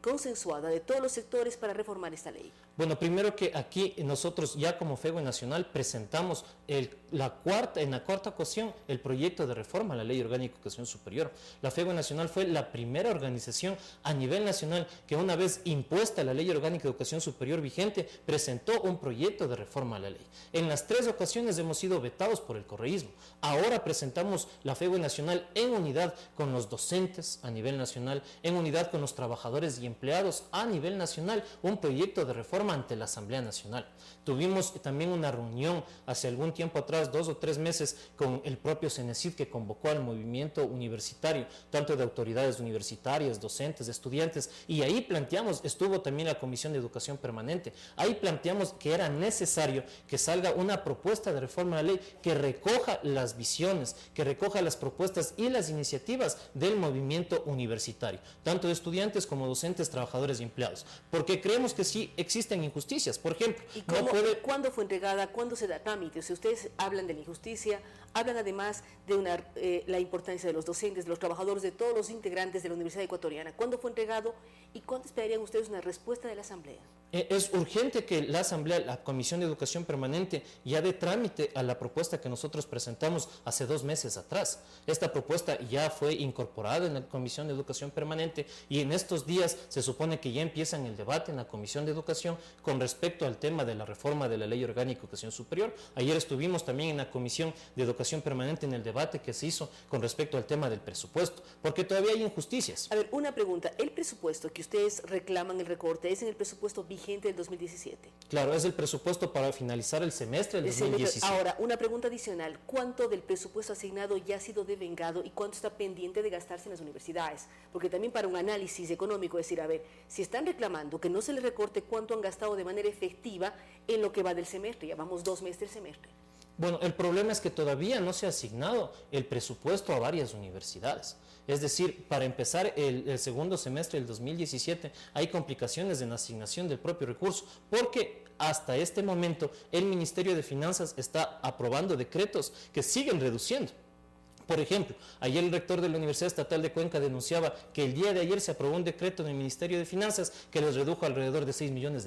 consensuada de todos los sectores para reformar esta ley? Bueno, primero que aquí nosotros ya como FEGUE Nacional presentamos en la cuarta ocasión el proyecto de reforma a la Ley Orgánica de Educación Superior. La FEGUE Nacional fue la primera organización a nivel nacional que, una vez impuesta la Ley Orgánica de Educación Superior vigente, presentó un proyecto de reforma a la ley. En las 3 ocasiones hemos sido vetados por el correísmo. Ahora presentamos la FEGUE Nacional en unidad con los docentes a nivel nacional, en unidad con los trabajadores y empleados a nivel nacional, un proyecto de reforma ante la Asamblea Nacional. Tuvimos también una reunión hace algún tiempo atrás, 2 o 3 meses, con el propio CENESID, que convocó al movimiento universitario, tanto de autoridades universitarias, docentes, estudiantes, y ahí planteamos, estuvo también la Comisión de Educación Permanente, ahí planteamos que era necesario que salga una propuesta de reforma a la ley que recoja las visiones, que recoja las propuestas y las iniciativas del movimiento universitario, tanto de estudiantes como docentes, trabajadores y empleados, porque creemos que sí existen injusticias. Por ejemplo, ¿Y cuándo fue entregada? ¿Cuándo se da trámite? O sea, ustedes hablan de la injusticia, hablan además de la importancia de los docentes, de los trabajadores, de todos los integrantes de la Universidad Ecuatoriana. ¿Cuándo fue entregado y cuándo esperarían ustedes una respuesta de la Asamblea? Es urgente que la Asamblea, la Comisión de Educación Permanente, ya dé trámite a la propuesta que nosotros presentamos hace 2 meses atrás. Esta propuesta ya fue incorporada en la Comisión de Educación Permanente y en estos días se supone que ya empiezan el debate en la Comisión de Educación con respecto al tema de la reforma de la Ley Orgánica de Educación Superior. Ayer estuvimos también en la Comisión de Educación Permanente en el debate que se hizo con respecto al tema del presupuesto, porque todavía hay injusticias. A ver, una pregunta. ¿El presupuesto que ustedes reclaman el recorte es en el presupuesto vigente del 2017? Claro, es el presupuesto para finalizar el semestre del 2017. Ahora, una pregunta adicional. ¿Cuánto del presupuesto asignado ya ha sido devengado y cuánto está pendiente de gastarse en las universidades? Porque también para un análisis económico, es decir, a ver, si están reclamando que no se les recorte, ¿cuánto han gastado de manera efectiva en lo que va del semestre? Ya vamos 2 meses del semestre. Bueno, el problema es que todavía no se ha asignado el presupuesto a varias universidades. Es decir, para empezar el segundo semestre del 2017 hay complicaciones en la asignación del propio recurso, porque hasta este momento el Ministerio de Finanzas está aprobando decretos que siguen reduciendo. Por ejemplo, ayer el rector de la Universidad Estatal de Cuenca denunciaba que el día de ayer se aprobó un decreto en el Ministerio de Finanzas que les redujo alrededor de $6 millones.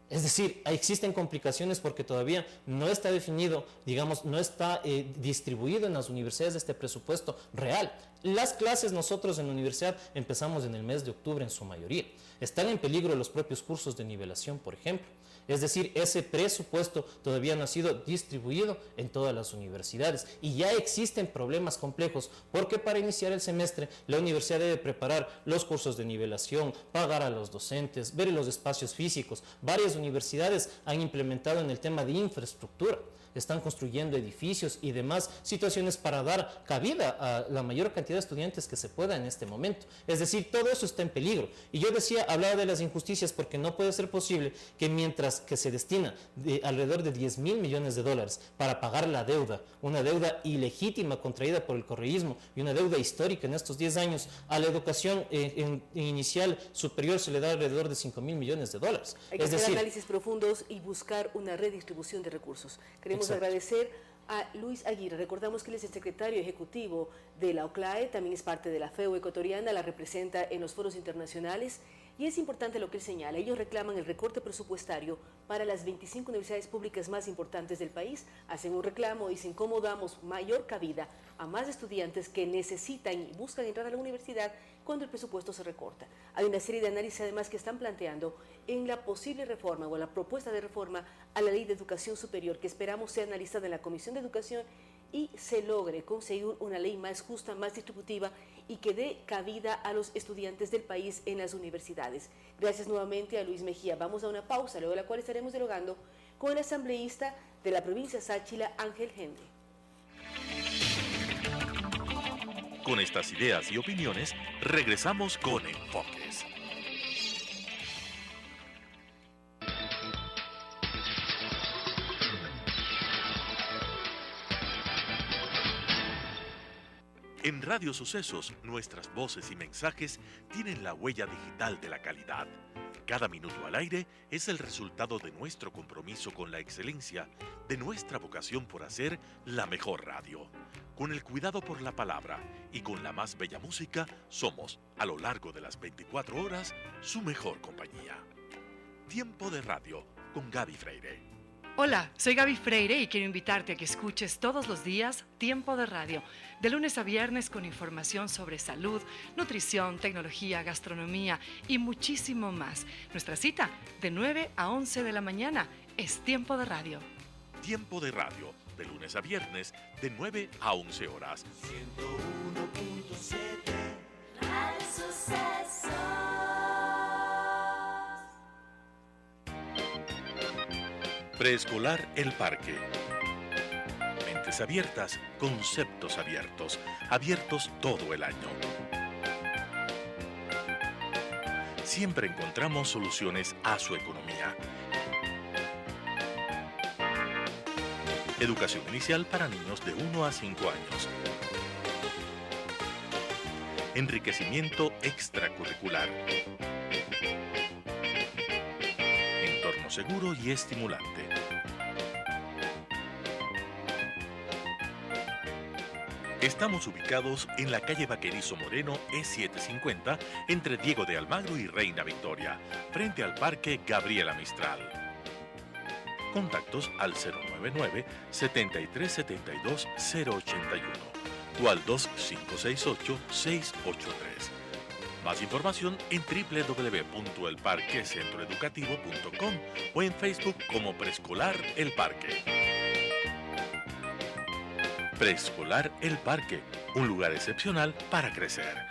Es decir, existen complicaciones porque todavía no está definido, digamos, no está distribuido en las universidades este presupuesto real. Las clases nosotros en la universidad empezamos en el mes de octubre en su mayoría. Están en peligro los propios cursos de nivelación, por ejemplo. Es decir, ese presupuesto todavía no ha sido distribuido en todas las universidades y ya existen problemas complejos porque para iniciar el semestre la universidad debe preparar los cursos de nivelación, pagar a los docentes, ver los espacios físicos. Varias universidades han implementado en el tema de infraestructura. Están construyendo edificios y demás situaciones para dar cabida a la mayor cantidad de estudiantes que se pueda en este momento. Es decir, todo eso está en peligro. Y yo hablaba de las injusticias porque no puede ser posible que mientras que se destina alrededor de $10.000 millones para pagar la deuda, una deuda ilegítima contraída por el correísmo y una deuda histórica en estos 10 años, a la educación inicial superior se le da alrededor de $5.000 millones. Hay que hacer análisis profundos y buscar una redistribución de recursos. Queremos agradecer a Luis Aguirre. Recordamos que él es el secretario ejecutivo de la OCLAE, también es parte de la FEU ecuatoriana, la representa en los foros internacionales y es importante lo que él señala. Ellos reclaman el recorte presupuestario para las 25 universidades públicas más importantes del país. Hacen un reclamo, dicen cómo damos mayor cabida a más estudiantes que necesitan y buscan entrar a la universidad cuando el presupuesto se recorta. Hay una serie de análisis además que están planteando en la posible reforma o la propuesta de reforma a la Ley de Educación Superior que esperamos sea analizada en la Comisión de Educación y se logre conseguir una ley más justa, más distributiva y que dé cabida a los estudiantes del país en las universidades. Gracias nuevamente a Luis Mejía. Vamos a una pausa, luego de la cual estaremos dialogando con el asambleísta de la provincia Sáchila, Ángel Gende. Con estas ideas y opiniones, regresamos con Enfoques. En Radio Sucesos, nuestras voces y mensajes tienen la huella digital de la calidad. Cada minuto al aire es el resultado de nuestro compromiso con la excelencia, de nuestra vocación por hacer la mejor radio. Con el cuidado por la palabra y con la más bella música, somos, a lo largo de las 24 horas, su mejor compañía. Tiempo de Radio con Gaby Freire. Hola, soy Gaby Freire y quiero invitarte a que escuches todos los días Tiempo de Radio, de lunes a viernes con información sobre salud, nutrición, tecnología, gastronomía y muchísimo más. Nuestra cita de 9 a 11 de la mañana es Tiempo de Radio. Tiempo de Radio, de lunes a viernes, de 9 a 11 horas. 101.7 Radio Sucesos. Preescolar El Parque. Mentes abiertas, conceptos abiertos, abiertos todo el año. Siempre encontramos soluciones a su economía. Educación inicial para niños de 1 a 5 años. Enriquecimiento extracurricular. Entorno seguro y estimulante. Estamos ubicados en la calle Vaquerizo Moreno, E750, entre Diego de Almagro y Reina Victoria, frente al Parque Gabriela Mistral. Contactos al 099-7372-081 o al 2568-683. Más información en www.elparquecentroeducativo.com o en Facebook como Preescolar El Parque. Preescolar El Parque, un lugar excepcional para crecer.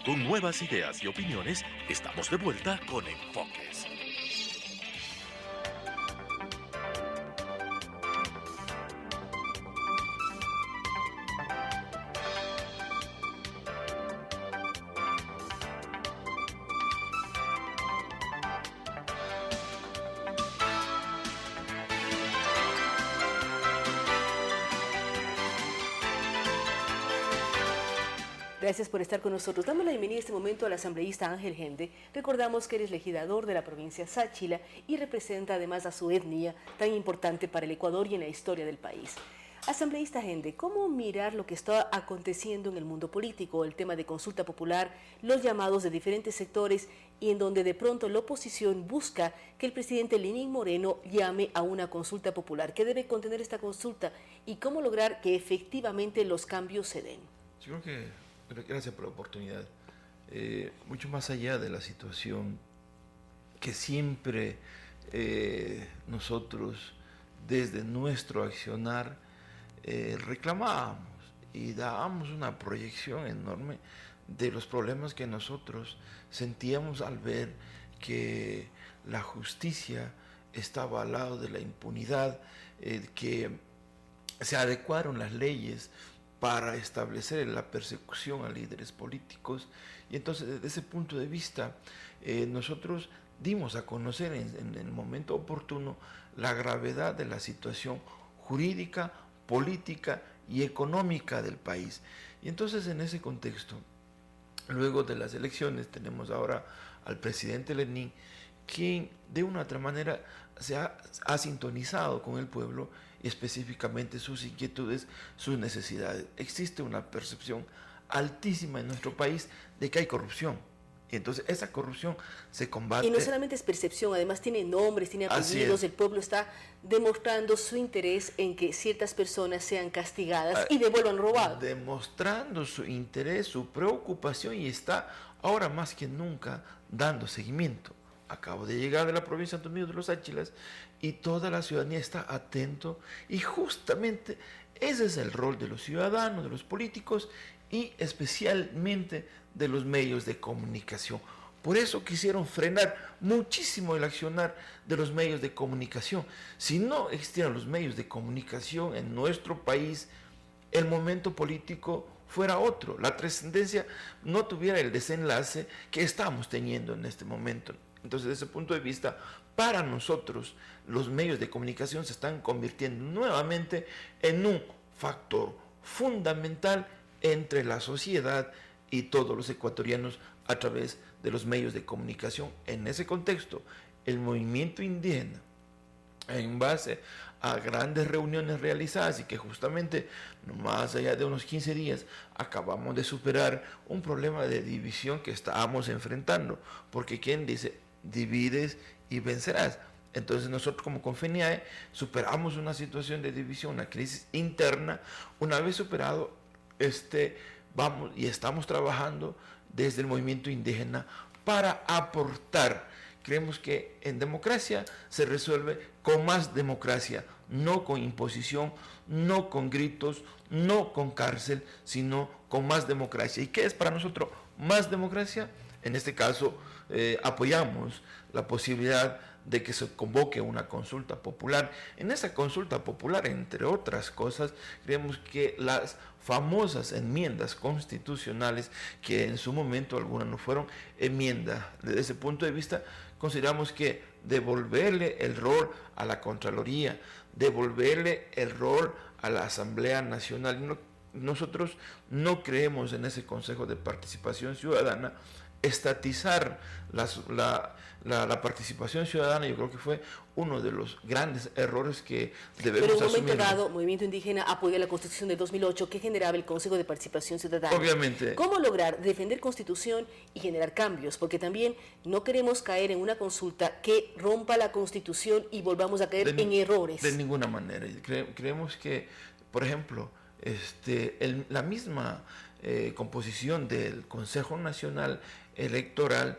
Con nuevas ideas y opiniones, estamos de vuelta con Enfoques. Gracias por estar con nosotros. Damos la bienvenida en este momento al asambleísta Ángel Gende. Recordamos que eres legislador de la provincia Sáchila y representa además a su etnia, tan importante para el Ecuador y en la historia del país. Asambleísta Gende, ¿cómo mirar lo que está aconteciendo en el mundo político, el tema de consulta popular, los llamados de diferentes sectores y en donde de pronto la oposición busca que el presidente Lenín Moreno llame a una consulta popular? ¿Qué debe contener esta consulta y cómo lograr que efectivamente los cambios se den? Yo creo que gracias por la oportunidad. Mucho más allá de la situación que siempre nosotros desde nuestro accionar reclamábamos y dábamos una proyección enorme de los problemas que nosotros sentíamos al ver que la justicia estaba al lado de la impunidad, que se adecuaron las leyes para establecer la persecución a líderes políticos. Y entonces, desde ese punto de vista, nosotros dimos a conocer en el momento oportuno la gravedad de la situación jurídica, política y económica del país. Y entonces, en ese contexto, luego de las elecciones, tenemos ahora al presidente Lenín, quien de una u otra manera se ha sintonizado con el pueblo y específicamente sus inquietudes, sus necesidades. Existe una percepción altísima en nuestro país de que hay corrupción Entonces esa corrupción se combate. Y no solamente es percepción, además tiene nombres, tiene Así apellidos, es. el pueblo está demostrando su interés en que ciertas personas sean castigadas y devuelvan robado. Demostrando su interés, su preocupación, y está ahora más que nunca dando seguimiento. Acabo de llegar de la provincia de Santo Domingo de los Áchilas y toda la ciudadanía está atento, y justamente ese es el rol de los ciudadanos, de los políticos y especialmente de los medios de comunicación. Por eso quisieron frenar muchísimo el accionar de los medios de comunicación. Si no existieran los medios de comunicación en nuestro país, el momento político fuera otro, la trascendencia no tuviera el desenlace que estamos teniendo en este momento. Entonces, desde ese punto de vista, para nosotros, los medios de comunicación se están convirtiendo nuevamente en un factor fundamental entre la sociedad y todos los ecuatorianos a través de los medios de comunicación. En ese contexto, el movimiento indígena, en base a grandes reuniones realizadas y que justamente más allá de unos 15 días acabamos de superar un problema de división que estábamos enfrentando, porque quien dice divides y vencerás. Entonces nosotros como Confeniae superamos una situación de división, una crisis interna. Una vez superado, vamos y estamos trabajando desde el movimiento indígena para aportar. Creemos que en democracia se resuelve con más democracia, no con imposición, no con gritos, no con cárcel, sino con más democracia. ¿Y qué es para nosotros más democracia? En este caso, apoyamos la posibilidad de que se convoque una consulta popular. En esa consulta popular, entre otras cosas, creemos que las famosas enmiendas constitucionales, que en su momento algunas no fueron enmiendas, desde ese punto de vista, consideramos que devolverle el rol a la Contraloría, devolverle el rol a la Asamblea Nacional. Nosotros no creemos en ese Consejo de Participación Ciudadana. Estatizar la participación ciudadana, yo creo que fue uno de los grandes errores que debemos asumir. Pero en un momento dado, Movimiento Indígena apoya la Constitución de 2008 que generaba el Consejo de Participación Ciudadana. Obviamente. ¿Cómo lograr defender Constitución y generar cambios? Porque también no queremos caer en una consulta que rompa la Constitución y volvamos a caer en errores. De ninguna manera. Creemos que, por ejemplo, la misma composición del Consejo Nacional Electoral,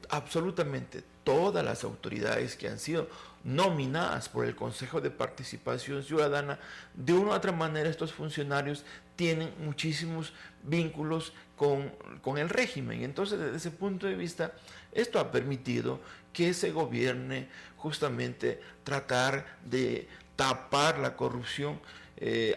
absolutamente todas las autoridades que han sido nominadas por el Consejo de Participación Ciudadana, de una u otra manera estos funcionarios tienen muchísimos vínculos con el régimen. Entonces, desde ese punto de vista, esto ha permitido que se gobierne justamente tratar de tapar la corrupción.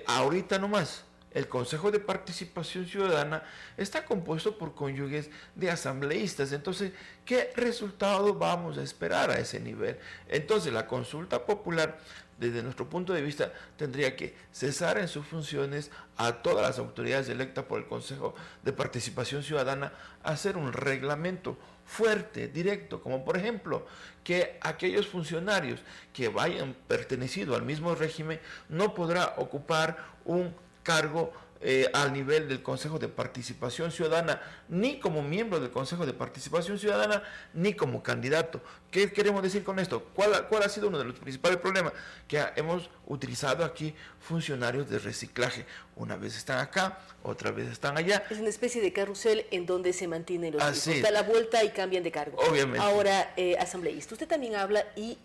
Ahorita nomás, el Consejo de Participación Ciudadana está compuesto por cónyuges de asambleístas. Entonces, ¿qué resultado vamos a esperar a ese nivel? Entonces, la consulta popular, desde nuestro punto de vista, tendría que cesar en sus funciones a todas las autoridades electas por el Consejo de Participación Ciudadana, hacer un reglamento fuerte, directo, como por ejemplo que aquellos funcionarios que vayan pertenecido al mismo régimen no podrá ocupar un cargo al nivel del Consejo de Participación Ciudadana, ni como miembro del Consejo de Participación Ciudadana, ni como candidato. ¿Qué queremos decir con esto? ¿Cuál ha sido uno de los principales problemas? Que hemos utilizado aquí funcionarios de reciclaje. Una vez están acá, otra vez están allá. Es una especie de carrusel en donde se mantienen los Así mismos. Da la vuelta y cambian de cargo. Obviamente. Ahora, asambleísta, usted también habla y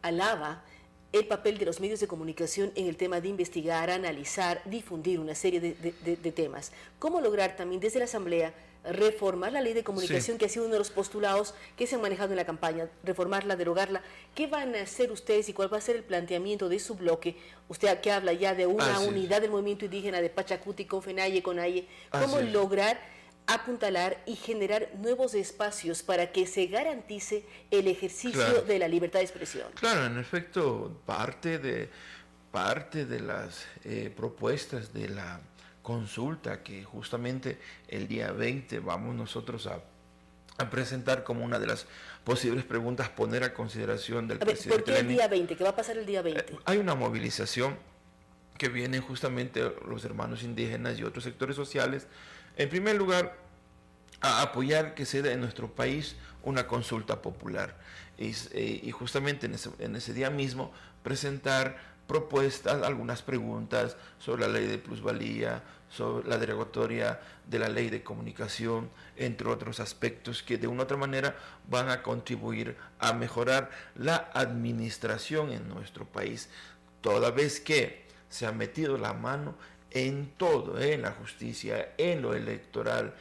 alaba el papel de los medios de comunicación en el tema de investigar, analizar, difundir una serie de temas. ¿Cómo lograr también desde la Asamblea reformar la ley de comunicación, que ha sido uno de los postulados que se han manejado en la campaña, reformarla, derogarla? ¿Qué van a hacer ustedes y cuál va a ser el planteamiento de su bloque? Usted que habla ya de una unidad del movimiento indígena de Pachacuti, Confenaye, Conaye. ¿Cómo lograr apuntalar y generar nuevos espacios para que se garantice el ejercicio de la libertad de expresión? Claro, en efecto, parte de las propuestas de la consulta que justamente el día 20 vamos nosotros a presentar como una de las posibles preguntas, poner a consideración del presidente. ¿Por qué el día 20? ¿Qué va a pasar el día 20? Hay una movilización que vienen justamente los hermanos indígenas y otros sectores sociales. En primer lugar, a apoyar que se dé en nuestro país una consulta popular. Y justamente en ese día mismo presentar propuestas, algunas preguntas sobre la ley de plusvalía, sobre la derogatoria de la ley de comunicación, entre otros aspectos que de una u otra manera van a contribuir a mejorar la administración en nuestro país, toda vez que se ha metido la mano en todo, en la justicia, en lo electoral,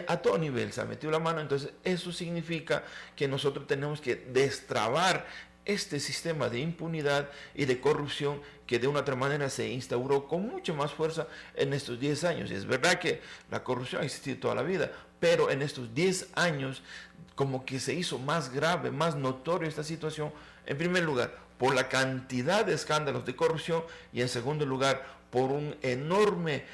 a todo nivel se ha metido la mano. Entonces eso significa que nosotros tenemos que destrabar este sistema de impunidad y de corrupción que de una otra manera se instauró con mucha más fuerza en estos 10 años. Y es verdad que la corrupción ha existido toda la vida, pero en estos 10 años como que se hizo más grave, más notorio esta situación, en primer lugar, por la cantidad de escándalos de corrupción y en segundo lugar, por un enorme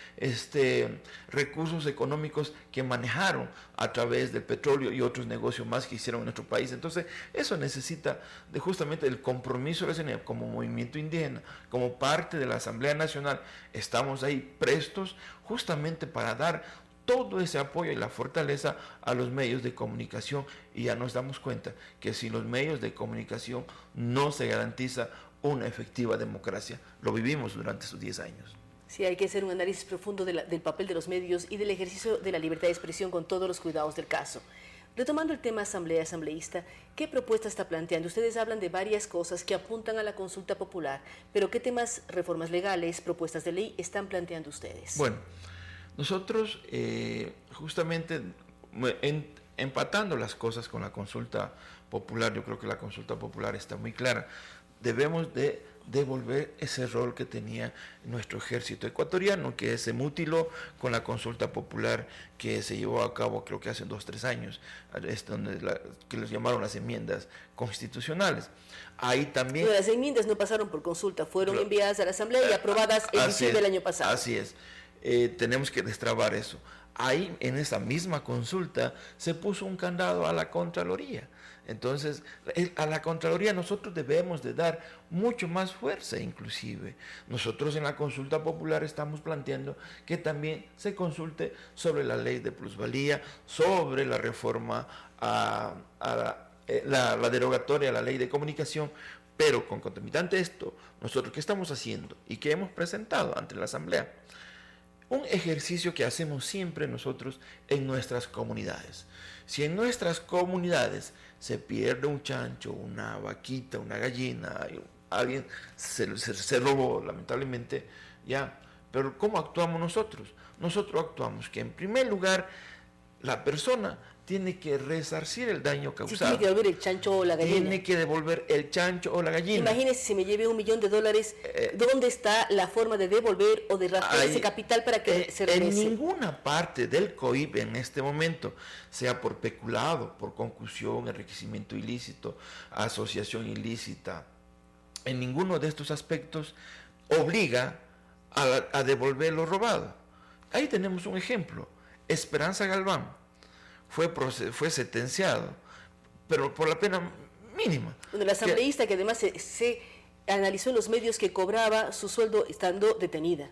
recursos económicos que manejaron a través del petróleo y otros negocios más que hicieron en nuestro país. Entonces, eso necesita de justamente el compromiso de la ciudadanía como movimiento indígena, como parte de la Asamblea Nacional. Estamos ahí prestos justamente para dar todo ese apoyo y la fortaleza a los medios de comunicación, y ya nos damos cuenta que sin los medios de comunicación no se garantiza una efectiva democracia. Lo vivimos durante estos 10 años. Sí, hay que hacer un análisis profundo del papel de los medios y del ejercicio de la libertad de expresión con todos los cuidados del caso. Retomando el tema asambleísta, ¿qué propuesta está planteando? Ustedes hablan de varias cosas que apuntan a la consulta popular, pero ¿qué temas, reformas legales, propuestas de ley están planteando ustedes? Bueno, nosotros justamente empatando las cosas con la consulta popular, yo creo que la consulta popular está muy clara. Debemos de devolver ese rol que tenía nuestro ejército ecuatoriano, que se mutiló con la consulta popular que se llevó a cabo creo que hace 2 o 3 años, que les llamaron las enmiendas constitucionales. Ahí también... Pero las enmiendas no pasaron por consulta, fueron enviadas a la Asamblea y aprobadas en diciembre del año pasado. Así es. Tenemos que destrabar eso. Ahí, en esa misma consulta, se puso un candado a la Contraloría. Entonces, a la Contraloría nosotros debemos de dar mucho más fuerza inclusive. Nosotros en la consulta popular estamos planteando que también se consulte sobre la ley de plusvalía, sobre la reforma la derogatoria a la ley de comunicación, pero concomitante a esto, nosotros ¿qué estamos haciendo? Y que hemos presentado ante la Asamblea. Un ejercicio que hacemos siempre nosotros en nuestras comunidades. Si en nuestras comunidades se pierde un chancho, una vaquita, una gallina, alguien se robó, lamentablemente, ya. Pero ¿cómo actuamos nosotros? Nosotros actuamos que en primer lugar la persona tiene que resarcir el daño causado. Sí, tiene que devolver el chancho o la gallina. Tiene que devolver el chancho o la gallina. Imagínese si me lleve $1 millón, ¿dónde está la forma de devolver o de rastrear ese capital para que se regrese? En ninguna parte del COIP en este momento, sea por peculado, por concusión, enriquecimiento ilícito, asociación ilícita, en ninguno de estos aspectos obliga a devolver lo robado. Ahí tenemos un ejemplo. Esperanza Galván fue sentenciado, pero por la pena mínima. Bueno, la asambleísta que además se analizó en los medios que cobraba su sueldo estando detenida.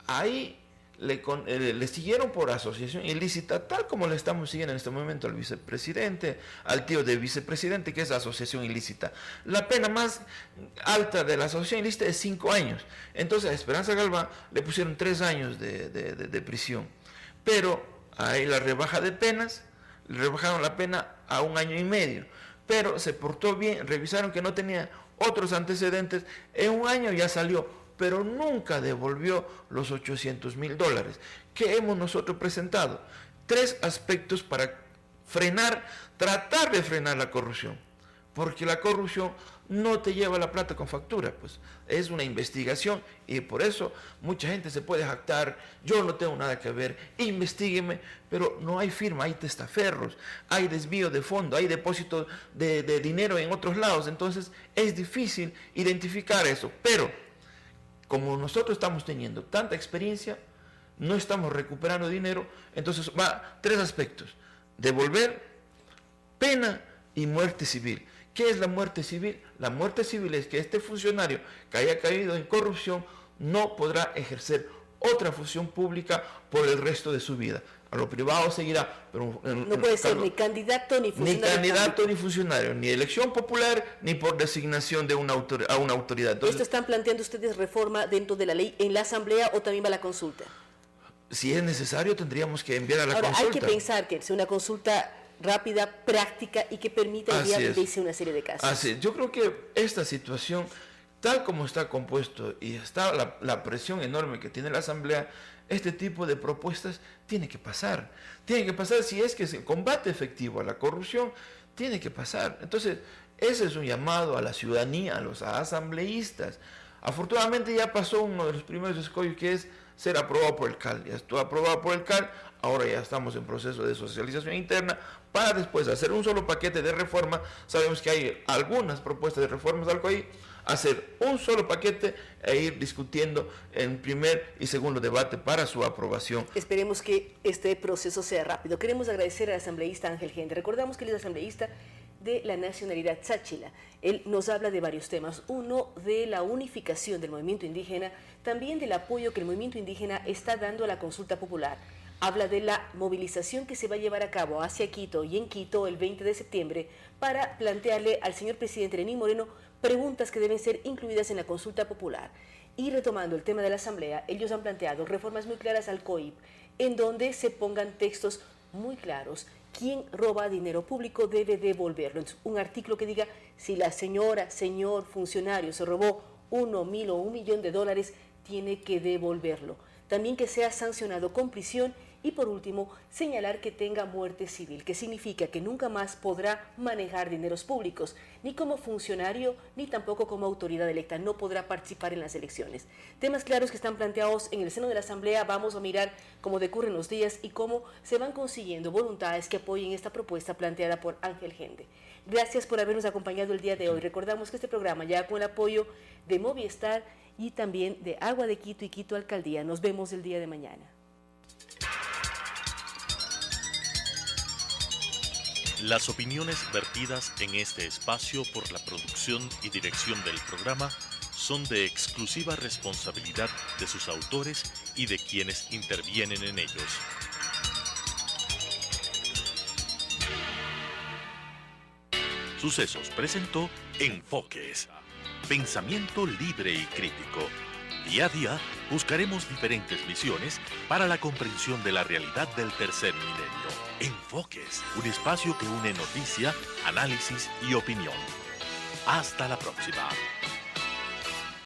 Ahí le siguieron por asociación ilícita, tal como le estamos siguiendo en este momento al vicepresidente, al tío del vicepresidente, que es asociación ilícita. La pena más alta de la asociación ilícita es 5 años. Entonces a Esperanza Galván le pusieron 3 años de prisión. Pero ahí la rebaja de penas, le rebajaron la pena a 1 año y medio. Pero se portó bien, revisaron que no tenía otros antecedentes, en 1 año ya salió, pero nunca devolvió los $800,000. ¿Qué hemos nosotros presentado? 3 aspectos para tratar de frenar la corrupción. Porque la corrupción no te lleva la plata con factura, pues es una investigación, y por eso mucha gente se puede jactar, yo no tengo nada que ver, investígueme, pero no hay firma, hay testaferros, hay desvío de fondo, hay depósito de dinero en otros lados. Entonces es difícil identificar eso, pero como nosotros estamos teniendo tanta experiencia, no estamos recuperando dinero. Entonces va 3 aspectos: devolver, pena y muerte civil. ¿Qué es la muerte civil? La muerte civil es que este funcionario que haya caído en corrupción no podrá ejercer otra función pública por el resto de su vida. A lo privado seguirá, pero no puede ser ni candidato ni funcionario. Ni funcionario, ni elección popular, ni por designación de a una autoridad. Entonces, ¿esto están planteando ustedes reforma dentro de la ley en la Asamblea o también va a la consulta? Si es necesario, tendríamos que enviar a la consulta. Hay que pensar que sea una consulta rápida, práctica y que permita enviarse una serie de casos. Así es. Yo creo que esta situación, tal como está compuesto y está la presión enorme que tiene la Asamblea, este tipo de propuestas tiene que pasar. Tiene que pasar si es que es el combate efectivo a la corrupción, tiene que pasar. Entonces, ese es un llamado a la ciudadanía, a los asambleístas. Afortunadamente ya pasó uno de los primeros escollos, que es ser aprobado por el CAL. Ya estuvo aprobado por el CAL, ahora ya estamos en proceso de socialización interna para después hacer un solo paquete de reforma. Sabemos que hay algunas propuestas de reformas, algo ahí, hacer un solo paquete e ir discutiendo en primer y segundo debate para su aprobación. Esperemos que este proceso sea rápido. Queremos agradecer al asambleísta Ángel Gende. Recordamos que él es asambleísta de la nacionalidad Cháchila. Él nos habla de varios temas. Uno, de la unificación del movimiento indígena, también del apoyo que el movimiento indígena está dando a la consulta popular. Habla de la movilización que se va a llevar a cabo hacia Quito y en Quito el 20 de septiembre para plantearle al señor presidente Lenín Moreno preguntas que deben ser incluidas en la consulta popular. Y retomando el tema de la Asamblea, ellos han planteado reformas muy claras al COIP, en donde se pongan textos muy claros. Quien roba dinero público debe devolverlo. Entonces, un artículo que diga, si la señora, señor funcionario se robó 1, 1000 o $1 millón, tiene que devolverlo. También que sea sancionado con prisión. Y por último, señalar que tenga muerte civil, que significa que nunca más podrá manejar dineros públicos, ni como funcionario, ni tampoco como autoridad electa, no podrá participar en las elecciones. Temas claros que están planteados en el seno de la Asamblea. Vamos a mirar cómo decurren los días y cómo se van consiguiendo voluntades que apoyen esta propuesta planteada por Ángel Gende. Gracias por habernos acompañado el día de hoy. Recordamos que este programa ya con el apoyo de Movistar y también de Agua de Quito y Quito Alcaldía. Nos vemos el día de mañana. Las opiniones vertidas en este espacio por la producción y dirección del programa son de exclusiva responsabilidad de sus autores y de quienes intervienen en ellos. Sucesos presentó Enfoques. Pensamiento libre y crítico. Día a día buscaremos diferentes visiones para la comprensión de la realidad del tercer milenio. Enfoques, un espacio que une noticia, análisis y opinión. Hasta la próxima.